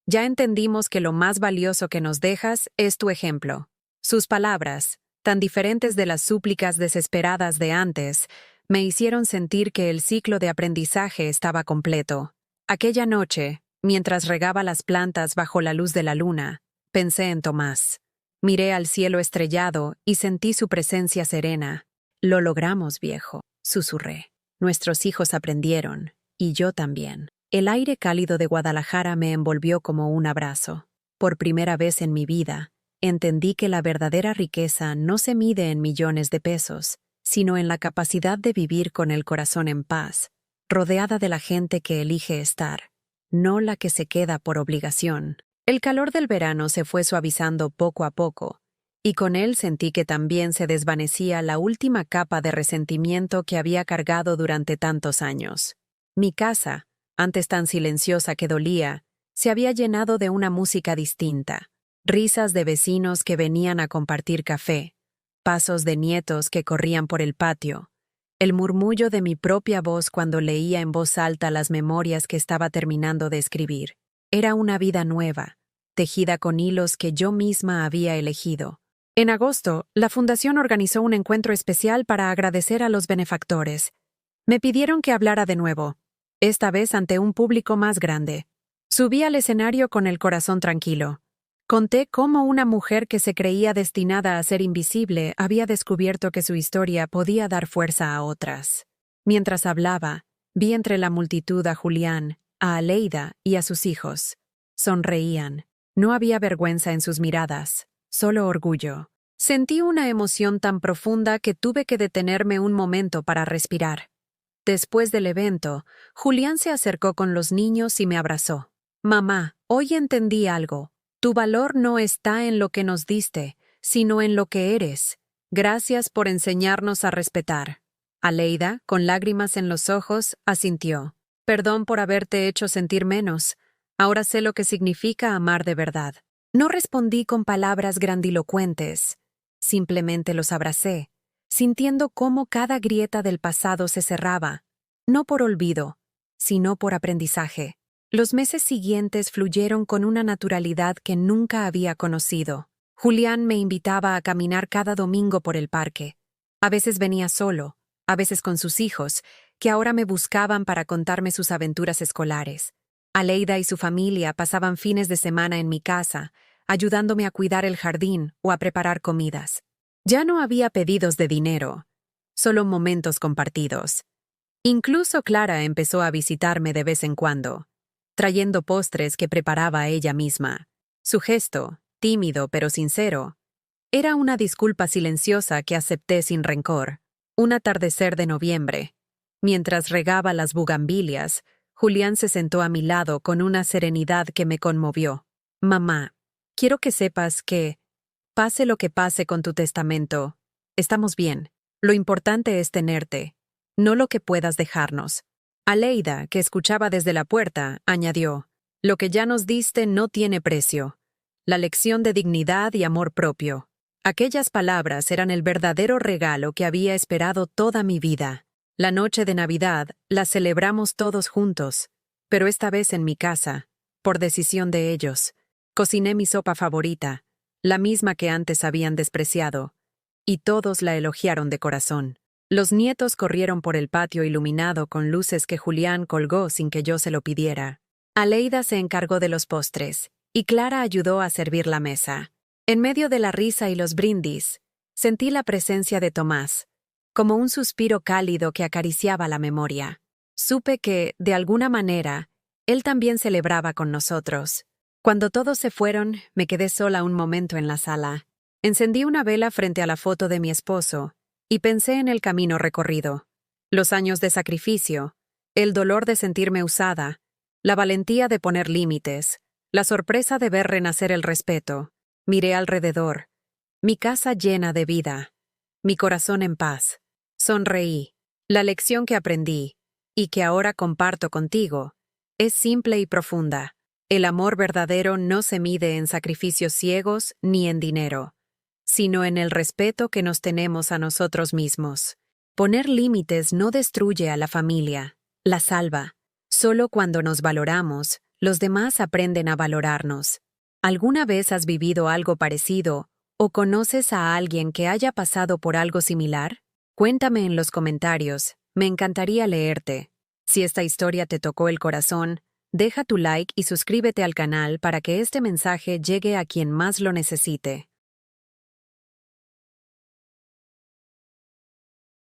Ya entendimos que lo más valioso que nos dejas es tu ejemplo». Sus palabras, tan diferentes de las súplicas desesperadas de antes, me hicieron sentir que el ciclo de aprendizaje estaba completo. Aquella noche, mientras regaba las plantas bajo la luz de la luna, pensé en Tomás. Miré al cielo estrellado y sentí su presencia serena. «Lo logramos, viejo», susurré. «Nuestros hijos aprendieron, y yo también». El aire cálido de Guadalajara me envolvió como un abrazo. Por primera vez en mi vida, entendí que la verdadera riqueza no se mide en millones de pesos, sino en la capacidad de vivir con el corazón en paz, rodeada de la gente que elige estar, no la que se queda por obligación. El calor del verano se fue suavizando poco a poco, y con él sentí que también se desvanecía la última capa de resentimiento que había cargado durante tantos años. Mi casa, antes tan silenciosa que dolía, se había llenado de una música distinta, risas de vecinos que venían a compartir café, pasos de nietos que corrían por el patio, el murmullo de mi propia voz cuando leía en voz alta las memorias que estaba terminando de escribir. Era una vida nueva, tejida con hilos que yo misma había elegido. En agosto, la Fundación organizó un encuentro especial para agradecer a los benefactores. Me pidieron que hablara de nuevo, esta vez ante un público más grande. Subí al escenario con el corazón tranquilo. Conté cómo una mujer que se creía destinada a ser invisible había descubierto que su historia podía dar fuerza a otras. Mientras hablaba, vi entre la multitud a Julián, a Aleida y a sus hijos. Sonreían. No había vergüenza en sus miradas, solo orgullo. Sentí una emoción tan profunda que tuve que detenerme un momento para respirar. Después del evento, Julián se acercó con los niños y me abrazó. «Mamá, hoy entendí algo. Tu valor no está en lo que nos diste, sino en lo que eres. Gracias por enseñarnos a respetar». Aleida, con lágrimas en los ojos, asintió. «Perdón por haberte hecho sentir menos. Ahora sé lo que significa amar de verdad». No respondí con palabras grandilocuentes. Simplemente los abracé, sintiendo cómo cada grieta del pasado se cerraba, no por olvido, sino por aprendizaje. Los meses siguientes fluyeron con una naturalidad que nunca había conocido. Julián me invitaba a caminar cada domingo por el parque. A veces venía solo, a veces con sus hijos, que ahora me buscaban para contarme sus aventuras escolares. Aleida y su familia pasaban fines de semana en mi casa, ayudándome a cuidar el jardín o a preparar comidas. Ya no había pedidos de dinero, solo momentos compartidos. Incluso Clara empezó a visitarme de vez en cuando, trayendo postres que preparaba ella misma. Su gesto, tímido pero sincero, era una disculpa silenciosa que acepté sin rencor. Un atardecer de noviembre, mientras regaba las bugambilias, Julián se sentó a mi lado con una serenidad que me conmovió. «Mamá, quiero que sepas que, pase lo que pase con tu testamento, estamos bien. Lo importante es tenerte, no lo que puedas dejarnos». Aleida, que escuchaba desde la puerta, añadió: «Lo que ya nos diste no tiene precio. La lección de dignidad y amor propio». Aquellas palabras eran el verdadero regalo que había esperado toda mi vida. La noche de Navidad la celebramos todos juntos, pero esta vez en mi casa, por decisión de ellos. Cociné mi sopa favorita, la misma que antes habían despreciado, y todos la elogiaron de corazón. Los nietos corrieron por el patio iluminado con luces que Julián colgó sin que yo se lo pidiera. Aleida se encargó de los postres, y Clara ayudó a servir la mesa. En medio de la risa y los brindis, sentí la presencia de Tomás, como un suspiro cálido que acariciaba la memoria. Supe que, de alguna manera, él también celebraba con nosotros. Cuando todos se fueron, me quedé sola un momento en la sala. Encendí una vela frente a la foto de mi esposo y pensé en el camino recorrido. Los años de sacrificio, el dolor de sentirme usada, la valentía de poner límites, la sorpresa de ver renacer el respeto. Miré alrededor, mi casa llena de vida, mi corazón en paz. Sonreí. La lección que aprendí, y que ahora comparto contigo, es simple y profunda. El amor verdadero no se mide en sacrificios ciegos ni en dinero, sino en el respeto que nos tenemos a nosotros mismos. Poner límites no destruye a la familia, la salva. Solo cuando nos valoramos, los demás aprenden a valorarnos. ¿Alguna vez has vivido algo parecido o conoces a alguien que haya pasado por algo similar? Cuéntame en los comentarios, me encantaría leerte. Si esta historia te tocó el corazón, deja tu like y suscríbete al canal para que este mensaje llegue a quien más lo necesite.